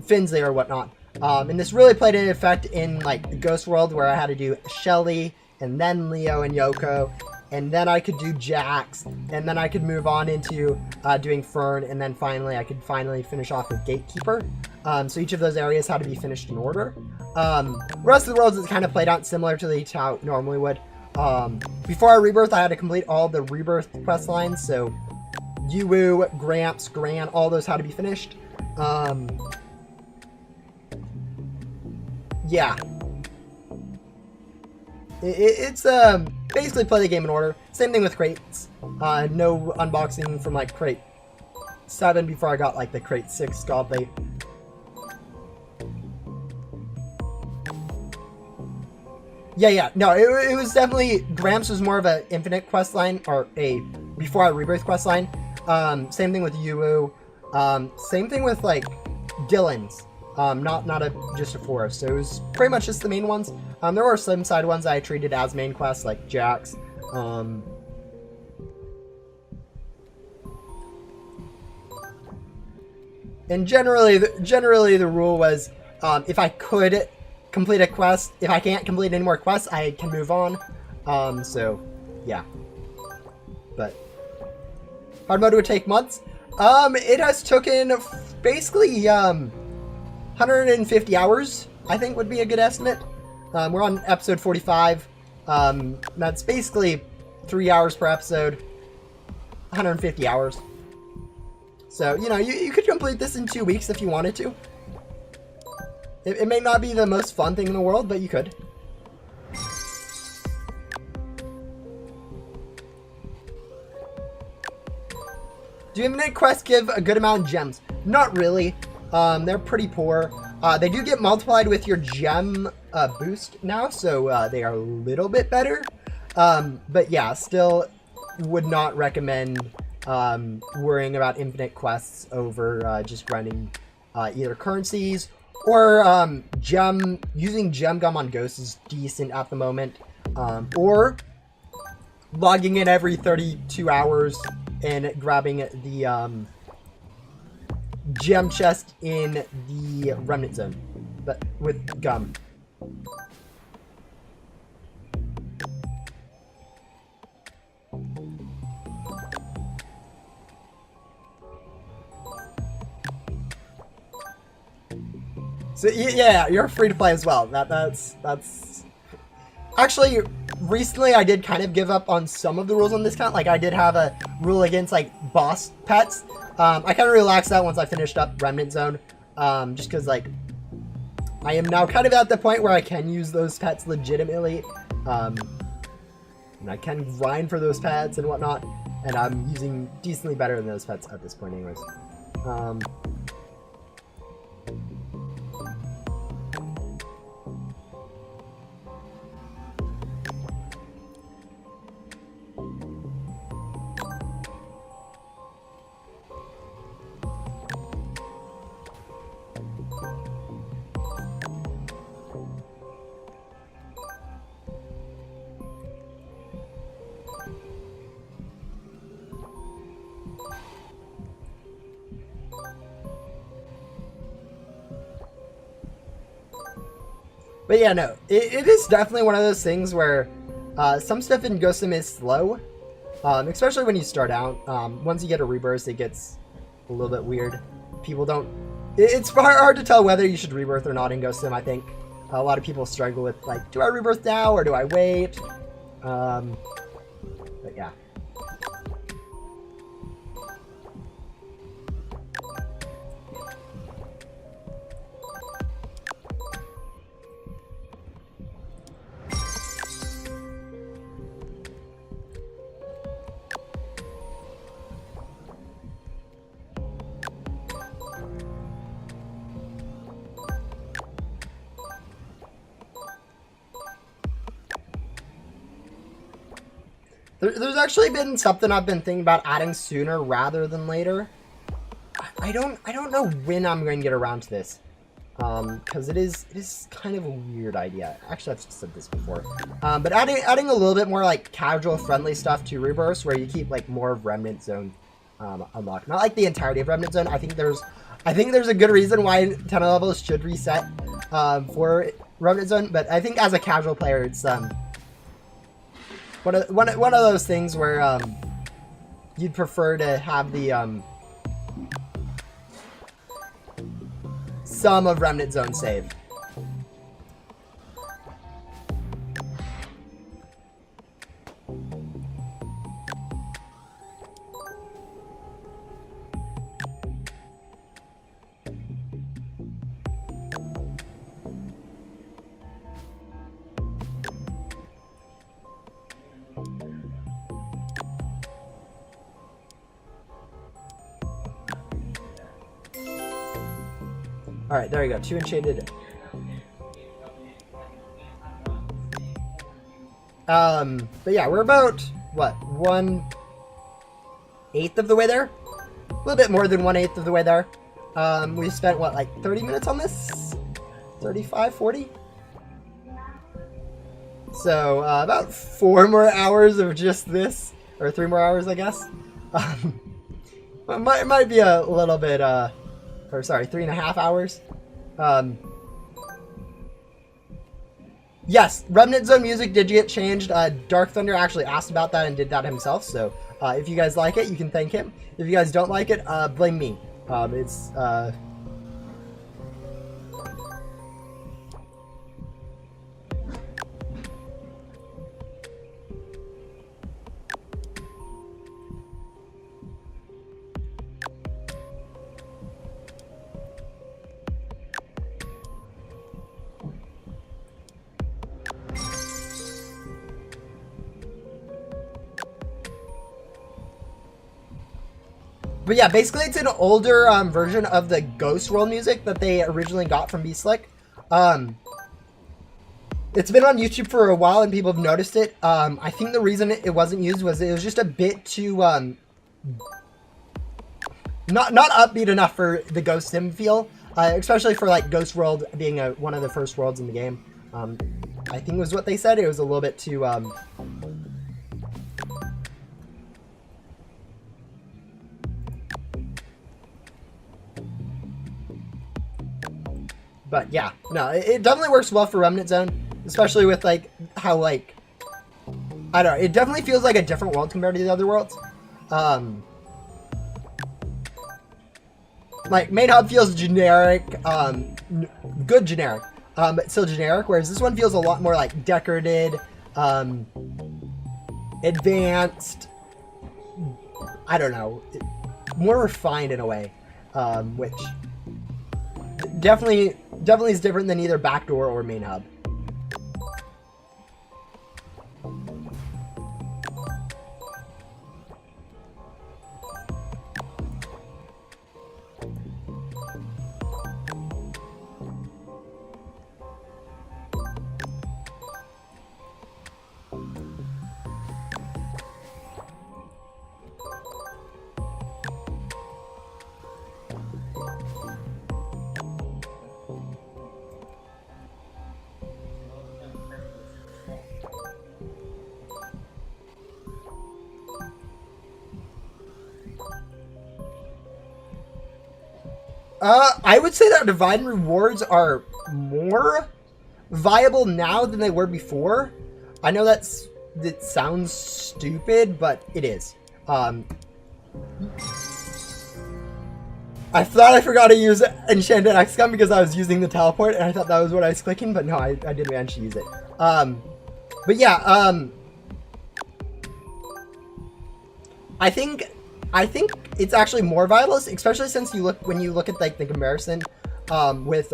Finsley or whatnot. And this really played an effect in like the Ghost World, where I had to do Shelly and then Leo and Yoko, and then I could do Jax, and then I could move on into doing Fern, and then finally I could finish off with Gatekeeper. So each of those areas had to be finished in order. The rest of the worlds is kind of played out similar to how it normally would. Before our rebirth, I had to complete all the rebirth quest lines, so Yuwu, Gramps, Gran, all those had to be finished. Yeah. It's basically play the game in order. Same thing with crates. No unboxing from like crate 7 before I got like the crate 6 godly. Yeah. No, it was definitely, Gramps was more of an infinite quest line, or a before I rebirth quest line. Same thing with Yuwu. Same thing with like Dylan's. Not just a forest. So it was pretty much just the main ones. There were some side ones I treated as main quests, like Jax. And generally the rule was, if I could complete a quest, if I can't complete any more quests, I can move on. So yeah. But hard mode would take months. It has taken basically 150 hours, I think would be a good estimate. We're on episode 45. That's basically 3 hours per episode, 150 hours. So, you know, you could complete this in 2 weeks if you wanted to. It may not be the most fun thing in the world, but you could. Do infinite quests give a good amount of gems? Not really. They're pretty poor. They do get multiplied with your gem boost now, so they are a little bit better. But yeah, still would not recommend worrying about infinite quests over just grinding either currencies or using gem gum on ghosts is decent at the moment, or logging in every 32 hours and grabbing the gem chest in the remnant zone, but with gum. So yeah, you're free to play as well. That's actually, recently I did kind of give up on some of the rules on this count. Like I did have a rule against like boss pets. I kind of relaxed that once I finished up Remnant Zone, just because like I am now kind of at the point where I can use those pets legitimately, and I can grind for those pets and whatnot, and I'm using decently better than those pets at this point anyways. But yeah, no, it is definitely one of those things where some stuff in Ghost Sim is slow, especially when you start out. Once you get a rebirth, it gets a little bit weird. People don't... It's hard to tell whether you should rebirth or not in Ghost Sim, I think. A lot of people struggle with, like, do I rebirth now or do I wait? But yeah. There's actually been something I've been thinking about adding sooner rather than later. I don't know when I'm going to get around to this, because it is kind of a weird idea. Actually, I've said this before, but adding a little bit more like casual friendly stuff to Rebirth, where you keep like more of Remnant Zone unlocked. Not like the entirety of Remnant Zone. I think there's I think there's a good reason why 10 levels should reset for Remnant Zone, but I think as a casual player, it's one of those things where you'd prefer to have the some of Remnant Zone saved. Alright, there you go. 2 enchanted. But yeah, we're about, what, 1/8 of the way there? A little bit more than 1/8 of the way there. We spent, what, like 30 minutes on this? 35, 40? So, about 4 more hours of just this. Or 3 more hours, I guess. Might be a little bit, or sorry, 3.5 hours. Yes, Remnant Zone music did get changed. Dark Thunder actually asked about that and did that himself. So if you guys like it, you can thank him. If you guys don't like it, blame me. It's But yeah, basically it's an older version of the Ghost World music that they originally got from Beastlick. It's been on YouTube for a while and people have noticed it. I think the reason it wasn't used was it was just a bit too not upbeat enough for the Ghost Sim feel, especially for like Ghost World being one of the first worlds in the game. I think was what they said. It was a little bit too but yeah, no, it definitely works well for Remnant Zone, especially with like how like I don't know, it definitely feels like a different world compared to the other worlds. Like main hub feels generic, good generic, but still generic, whereas this one feels a lot more like decorated, advanced, I don't know, more refined in a way, which definitely is different than either backdoor or main hub. I would say that Divine Rewards are more viable now than they were before. I know that sounds stupid, but it is. I thought I forgot to use Enchanted XCOM because I was using the teleport, and I thought that was what I was clicking, but no, I did manage to use it. But yeah, I think it's actually more viable, especially since when you look at like the comparison with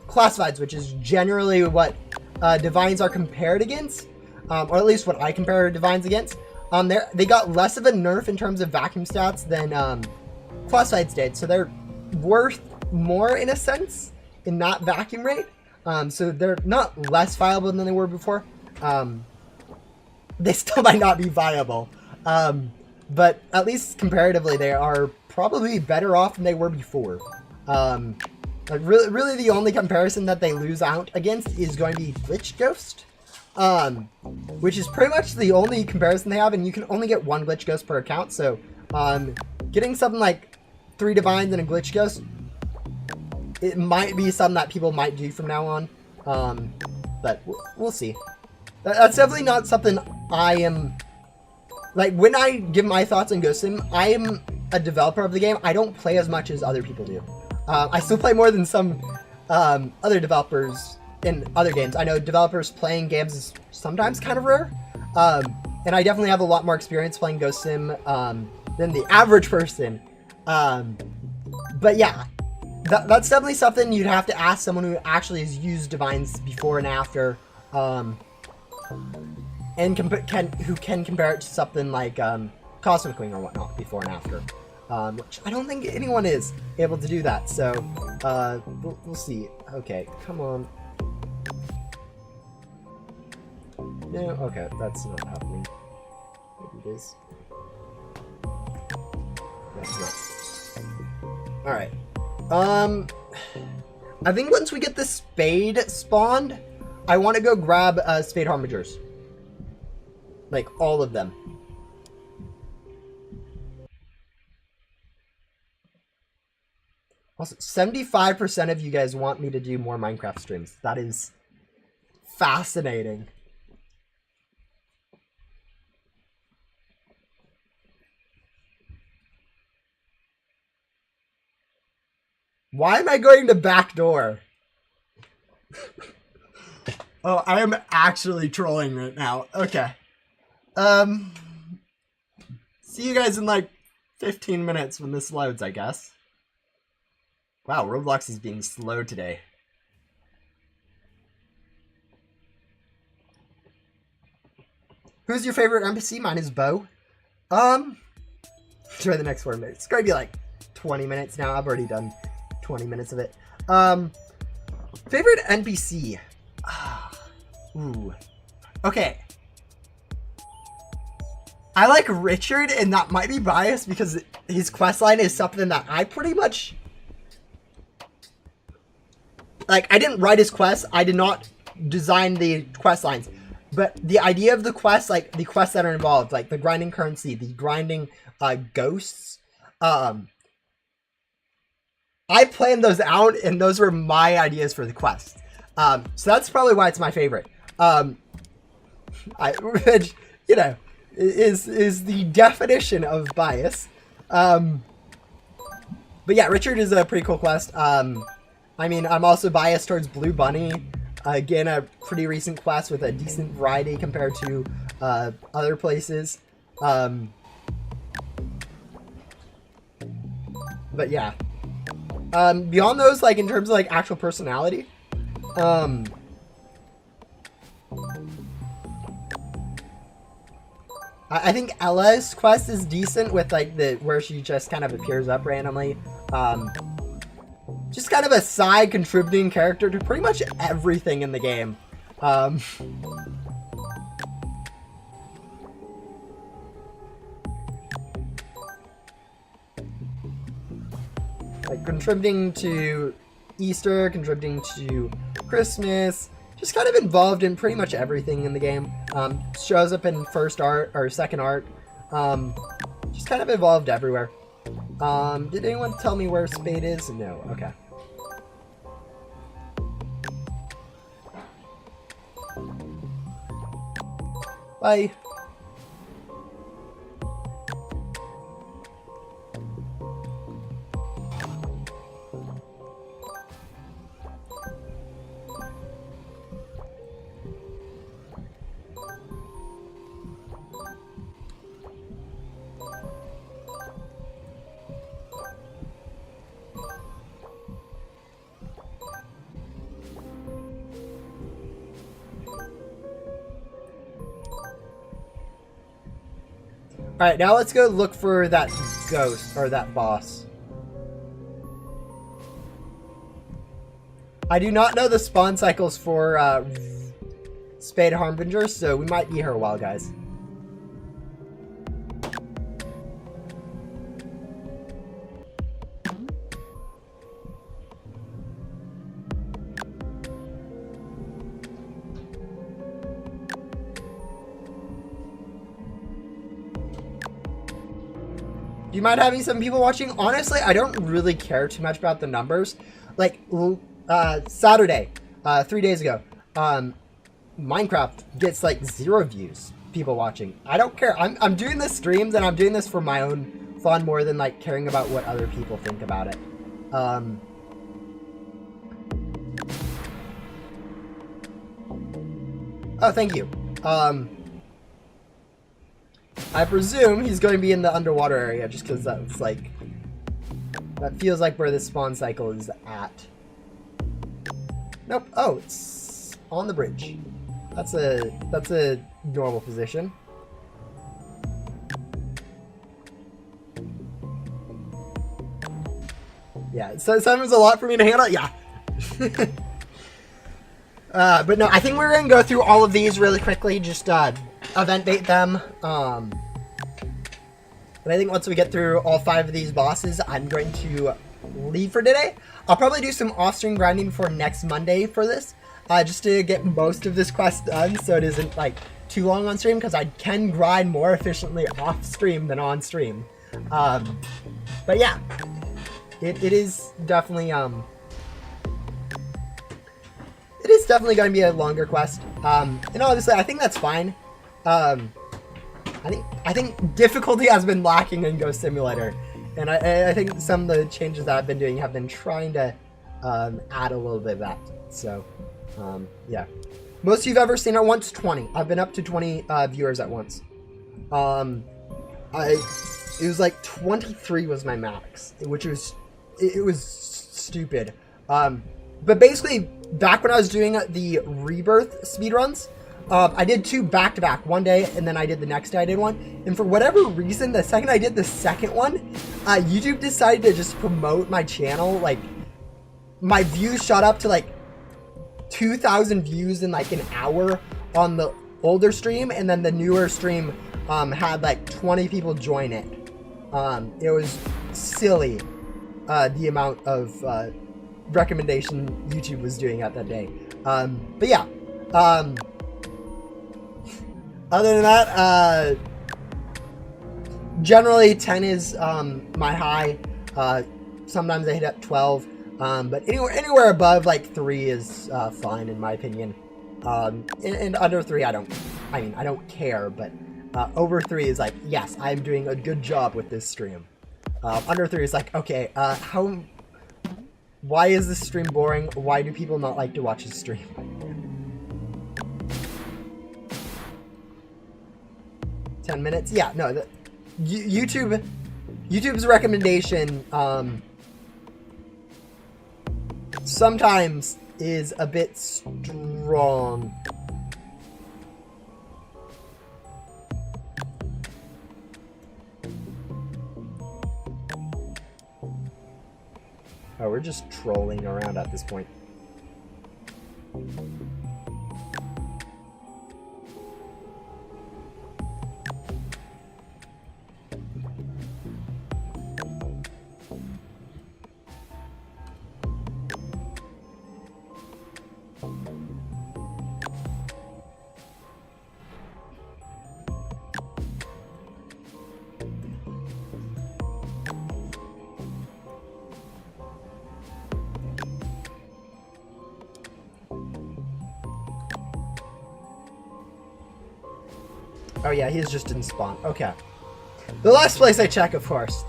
classifieds, which is generally what divines are compared against, or at least what I compare divines against. They got less of a nerf in terms of vacuum stats than classifieds did, so they're worth more in a sense in that vacuum rate. So they're not less viable than they were before. They still might not be viable. But at least comparatively, they are probably better off than they were before. Like really the only comparison that they lose out against is going to be Glitch Ghost, which is pretty much the only comparison they have, and you can only get 1 Glitch Ghost per account, so getting something like 3 Divines and a Glitch Ghost it might be something that people might do from now on. But we'll see. That's definitely not something I am... Like, when I give my thoughts on Ghost Sim, I am a developer of the game. I don't play as much as other people do. I still play more than some other developers in other games. I know developers playing games is sometimes kind of rare. And I definitely have a lot more experience playing Ghost Sim than the average person. But yeah, that's definitely something you'd have to ask someone who actually has used Divines before and after. And who can compare it to something like Cosmic Wing or whatnot before and after. Which I don't think anyone is able to do that, so we'll see. Okay, come on. No, okay, that's not happening. Maybe it is. No. Alright. I think once we get the Spade spawned, I want to go grab Spade Harbingers. Like, all of them. Also, 75% of you guys want me to do more Minecraft streams. That is fascinating. Why am I going to backdoor? Oh, I am actually trolling right now. Okay. See you guys in like 15 minutes when this loads, I guess. Wow, Roblox is being slow today. Who's your favorite NPC? Mine is Bo. Try the next 4 minutes. It's gonna be like 20 minutes now. I've already done 20 minutes of it. Favorite NPC? Ooh. Okay. I like Rich-ard, and that might be biased because his questline is something that I pretty much... Like, I didn't write his quest. I did not design the quest lines. But the idea of the quest, like, the quests that are involved, like the grinding currency, the grinding ghosts, I planned those out, and those were my ideas for the quest. So that's probably why it's my favorite. Which, you know, is the definition of bias. But yeah, Rich-ard is a pretty cool quest. I mean, I'm also biased towards Blue Bunny. Again, a pretty recent quest with a decent variety compared to other places. But yeah. Beyond those, like, in terms of, like, actual personality, I think Ella's quest is decent with, like, where she just kind of appears up randomly. Just kind of a side contributing character to pretty much everything in the game. Like, contributing to Easter, contributing to Christmas, just kind of involved in pretty much everything in the game. Shows up in first art, or second art. Just kind of involved everywhere. Did anyone tell me where Spade is? No, okay. Bye. Alright, now let's go look for that ghost, or that boss. I do not know the spawn cycles for Spade Harbinger, so we might be here a while, guys. you mind having some people watching? Honestly, I don't really care too much about the numbers. Like, Saturday, 3 days ago, Minecraft gets like 0 views, people watching. I don't care. I'm doing this streams and I'm doing this for my own fun more than like caring about what other people think about it. Oh, thank you. I presume he's going to be in the underwater area just because that's like, that feels like where the spawn cycle is at. Nope. Oh, it's on the bridge. That's a normal position. Yeah, so sometimes a lot for me to handle. Yeah. But no, I think we're gonna go through all of these really quickly. Just event bait them. But I think once we get through all 5 of these bosses, I'm going to leave for today. I'll probably do some off-stream grinding for next Monday for this, just to get most of this quest done, so it isn't like too long on stream, because I can grind more efficiently off stream than on stream. But yeah, it is definitely going to be a longer quest. And obviously, I think that's fine. I think difficulty has been lacking in Ghost Simulator, and I think some of the changes that I've been doing have been trying to add a little bit of that. So, yeah. Most you've ever seen at once, 20. I've been up to 20 viewers at once. It was like 23 was my max, which was it was stupid. But basically, back when I was doing the Rebirth speedruns, I did 2 back-to-back, one day, and then I did the next day I did one. And for whatever reason, the second I did the second one, YouTube decided to just promote my channel. Like, my views shot up to like 2,000 views in like an hour on the older stream, and then the newer stream had like 20 people join it. It was silly, the amount of recommendation YouTube was doing at that day. But yeah, other than that, generally 10 is my high. Sometimes I hit up 12, but anywhere above like 3 is fine in my opinion. And under 3 I don't care, but over 3 is like, yes, I'm doing a good job with this stream. Under 3 is like, okay, why is this stream boring? Why do people not like to watch this stream? $10 minutes? Yeah, no, YouTube's recommendation sometimes is a bit strong. Oh, we're just trolling around at this point. Oh yeah, he's just in spawn. Okay. The last place I check, of course.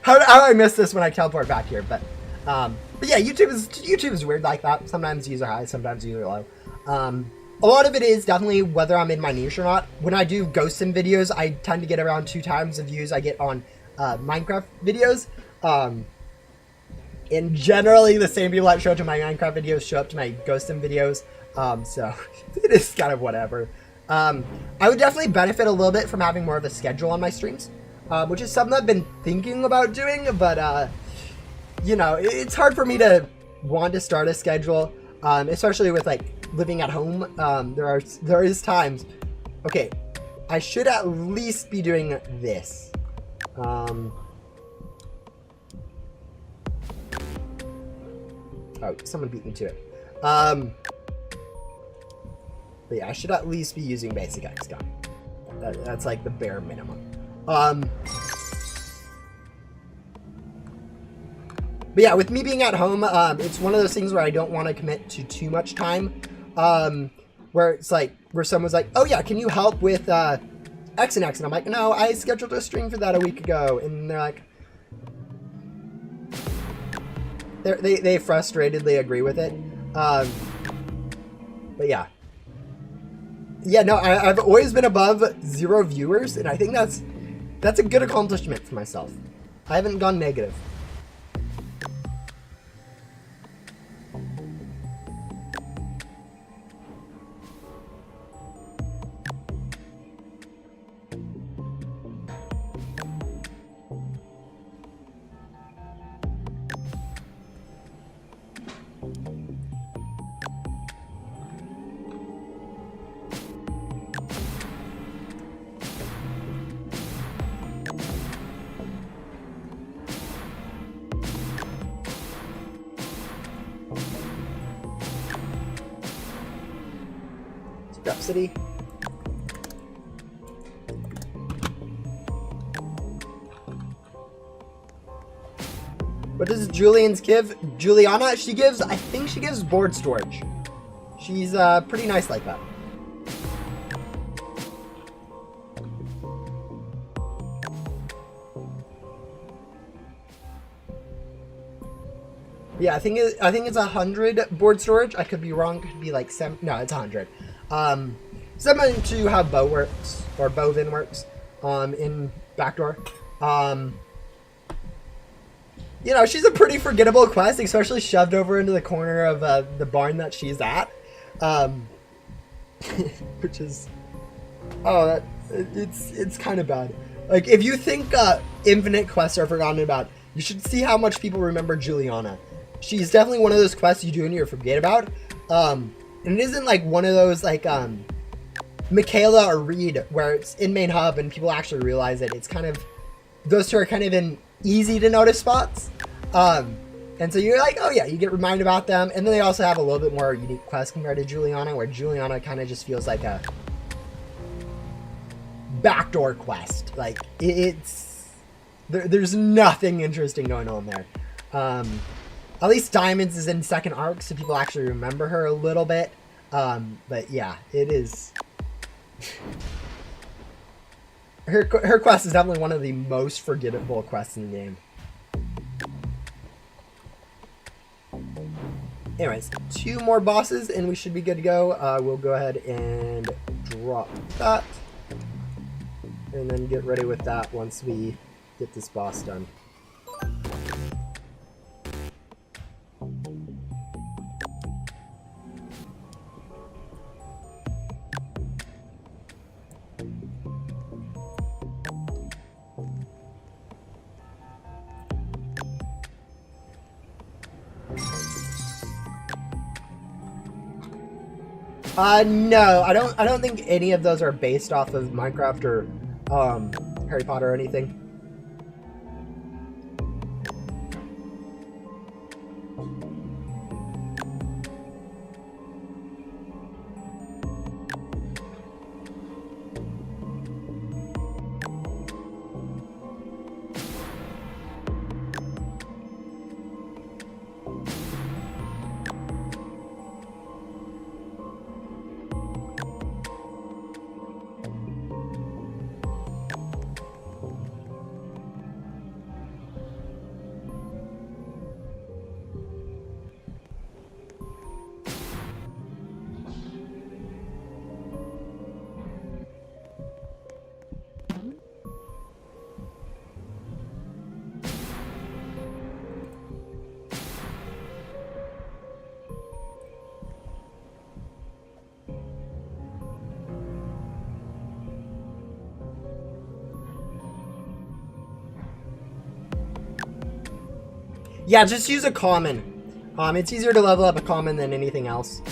How do I miss this when I teleport back here? But yeah, YouTube is weird like that. Sometimes user high, sometimes user low. A lot of it is definitely whether I'm in my niche or not. When I do Ghost Sim videos, I tend to get around 2 times the views I get on Minecraft videos. And generally, the same people that show up to my Minecraft videos show up to my Ghost Sim videos. So it is kind of whatever. I would definitely benefit a little bit from having more of a schedule on my streams, which is something I've been thinking about doing, but, you know, it's hard for me to want to start a schedule, especially with, like, living at home. There is times, okay, I should at least be doing this. Oh, someone beat me to it. But yeah, I should at least be using basic XCOM. That's like the bare minimum. But yeah, with me being at home, it's one of those things where I don't want to commit to too much time. Where it's like, where someone's like, oh yeah, can you help with X and X? And I'm like, no, I scheduled a stream for that a week ago. And they're like, they frustratedly agree with it. But yeah. Yeah, no, I've always been above 0 viewers, and I think that's a good accomplishment for myself. I haven't gone negative. City. What does Julian's give? Juliana, she gives, I think she gives board storage. She's pretty nice like that. Yeah, I think it's 100 board storage. I could be wrong. It could be like 7. No, it's 100. Similar to how Bow works, or Bovin works, in Backdoor. You know, she's a pretty forgettable quest, especially shoved over into the corner of the barn that she's at. Which is, it's kind of bad. Like, if you think infinite quests are forgotten about, you should see how much people remember Juliana. She's definitely one of those quests you do and you forget about. And it isn't like one of those like Michaela or Reed where it's in main hub and people actually realize it. It's kind of, those two are kind of in easy to notice spots. And so you're like, oh yeah, you get reminded about them. And then they also have a little bit more unique quests compared to Juliana, where Juliana kind of just feels like a backdoor quest. Like there's nothing interesting going on there. At least Diamonds is in second arc, so people actually remember her a little bit. But yeah, it is. Her quest is definitely one of the most forgettable quests in the game. Anyways, 2 more bosses and we should be good to go. We'll go ahead and drop that. And then get ready with that once we get this boss done. No, I don't think any of those are based off of Minecraft or Harry Potter or anything. Yeah, just use a common. It's easier to level up a common than anything else.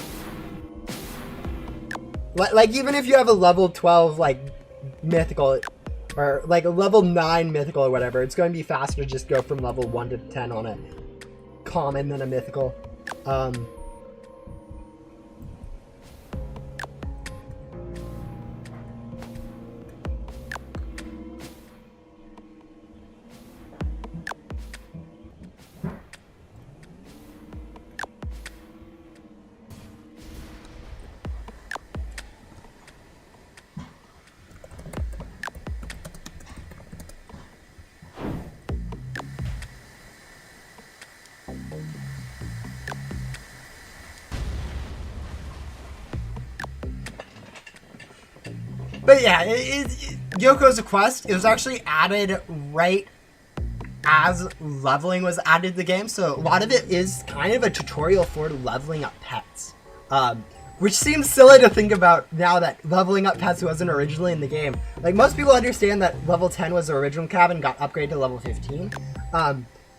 Like even if you have a level 12 like mythical, or like a level 9 mythical or whatever, it's going to be faster to just go from level 1 to 10 on a common than a mythical. But yeah, Yoko's a quest. It was actually added right as leveling was added to the game, so a lot of it is kind of a tutorial for leveling up pets. Which seems silly to think about now that leveling up pets wasn't originally in the game. Like, most people understand that level 10 was the original cabin, got upgraded to level 15.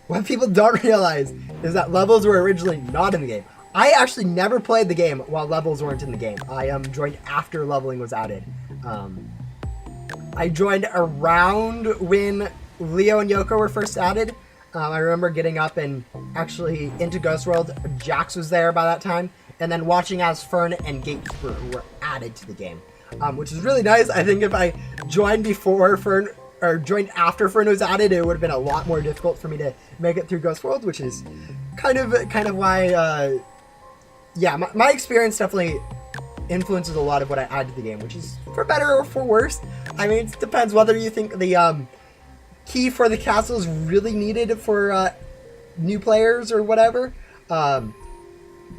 What people don't realize is that levels were originally not in the game. I actually never played the game while levels weren't in the game. I joined after leveling was added. I joined around when Leo and Yoko were first added. I remember getting up and actually into Ghost World. Jax was there by that time. And then watching as Fern and Gatekeeper were added to the game, which is really nice. I think if I joined before Fern, or joined after Fern was added, it would have been a lot more difficult for me to make it through Ghost World, which is kind of why, yeah, my experience definitely influences a lot of what I add to the game, which is for better or for worse. I mean, it depends whether you think the key for the castle is really needed for new players or whatever.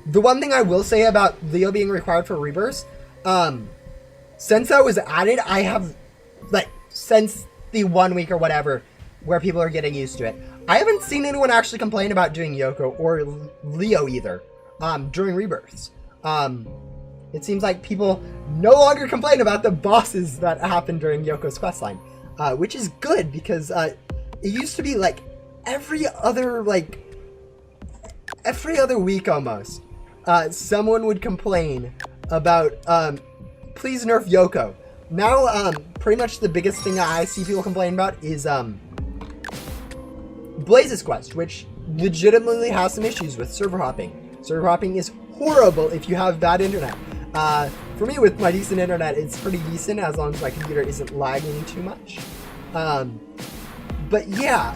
The one thing I will say about Leo being required for Rebirth, since that was added, I have, like, since the 1 week or whatever, where people are getting used to it, I haven't seen anyone actually complain about doing Yoko or Leo either, during Rebirths. It seems like people no longer complain about the bosses that happen during Yoko's questline, which is good, because it used to be, like, every other week almost, someone would complain about, please nerf Yoko. Now, pretty much the biggest thing I see people complain about is, Blaze's quest, which legitimately has some issues with server hopping. Server hopping is horrible if you have bad internet. For me, with my decent internet, it's pretty decent as long as my computer isn't lagging too much. But yeah,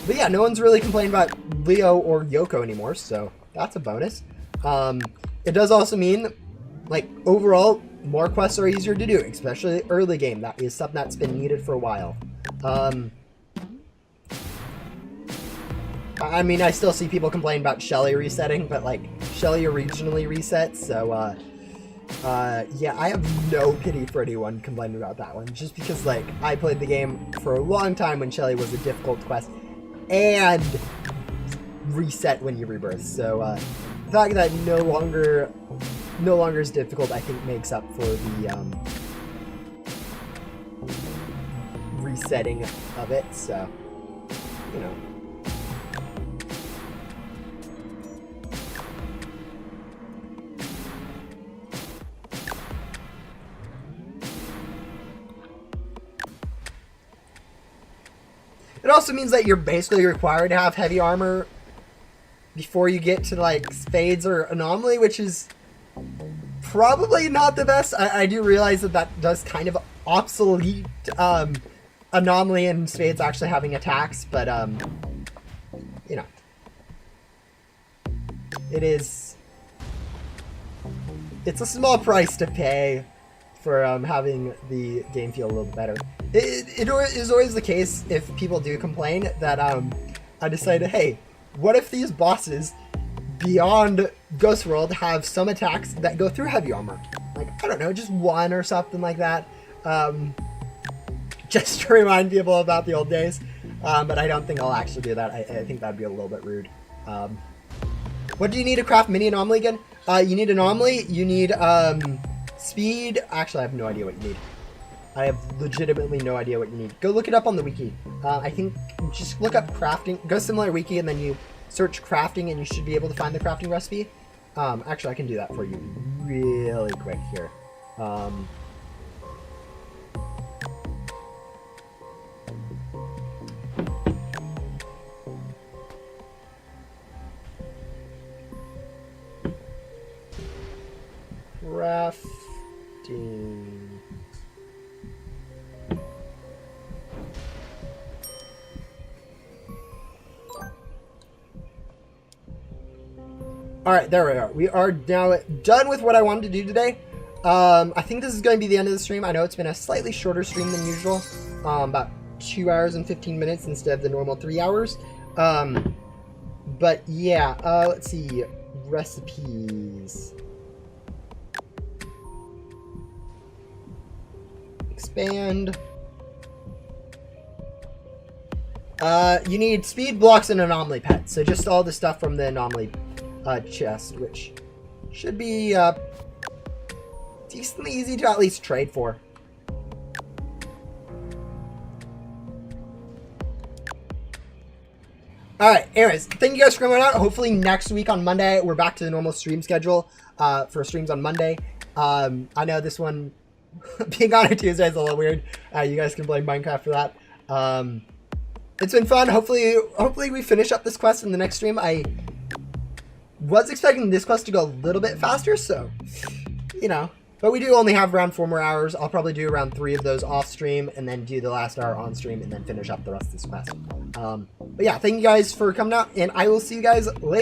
But yeah, no one's really complaining about Leo or Yoko anymore, so that's a bonus. It does also mean, like, overall, more quests are easier to do, especially early game. That is something that's been needed for a while. I mean, I still see people complain about Shelly resetting, but, like, Shelly originally resets, so, yeah, I have no pity for anyone complaining about that one, just because, like, I played the game for a long time when Shelly was a difficult quest, and reset when you rebirth. So the fact that no longer is difficult, I think, makes up for the resetting of it. So, you know. It also means that you're basically required to have heavy armor before you get to, like, Spades or Anomaly, which is probably not the best. I do realize that does kind of obsolete Anomaly and Spades actually having attacks, but, you know. It's a small price to pay for having the game feel a little better. It is always the case, if people do complain, that I decided, hey, what if these bosses beyond Ghost World have some attacks that go through heavy armor? Like, I don't know, just one or something like that. Just to remind people about the old days. But I don't think I'll actually do that. I think that'd be a little bit rude. What do you need to craft mini Anomaly again? You need Anomaly, you need speed. Actually, I have no idea what you need. I have legitimately no idea what you need. Go look it up on the wiki. I think just look up crafting. Go similar wiki and then you search crafting and you should be able to find the crafting recipe. Actually, I can do that for you really quick here. Crafting. Alright, there we are. We are now done with what I wanted to do today. I think this is going to be the end of the stream. I know it's been a slightly shorter stream than usual. About 2 hours and 15 minutes instead of the normal 3 hours. But yeah, let's see. recipes. Expand. You need speed blocks and anomaly pets. So just all the stuff from the anomaly chest, which should be decently easy to at least trade for. Alright, anyways, thank you guys for coming out. Hopefully next week on Monday, we're back to the normal stream schedule for streams on Monday. I know this one, being on a Tuesday is a little weird. You guys can blame Minecraft for that. It's been fun. Hopefully we finish up this quest in the next stream. I was expecting this quest to go a little bit faster, so, you know. But we do only have around 4 more hours. I'll probably do around 3 of those off stream and then do the last hour on stream and then finish up the rest of this quest. But yeah, thank you guys for coming out, and I will see you guys later.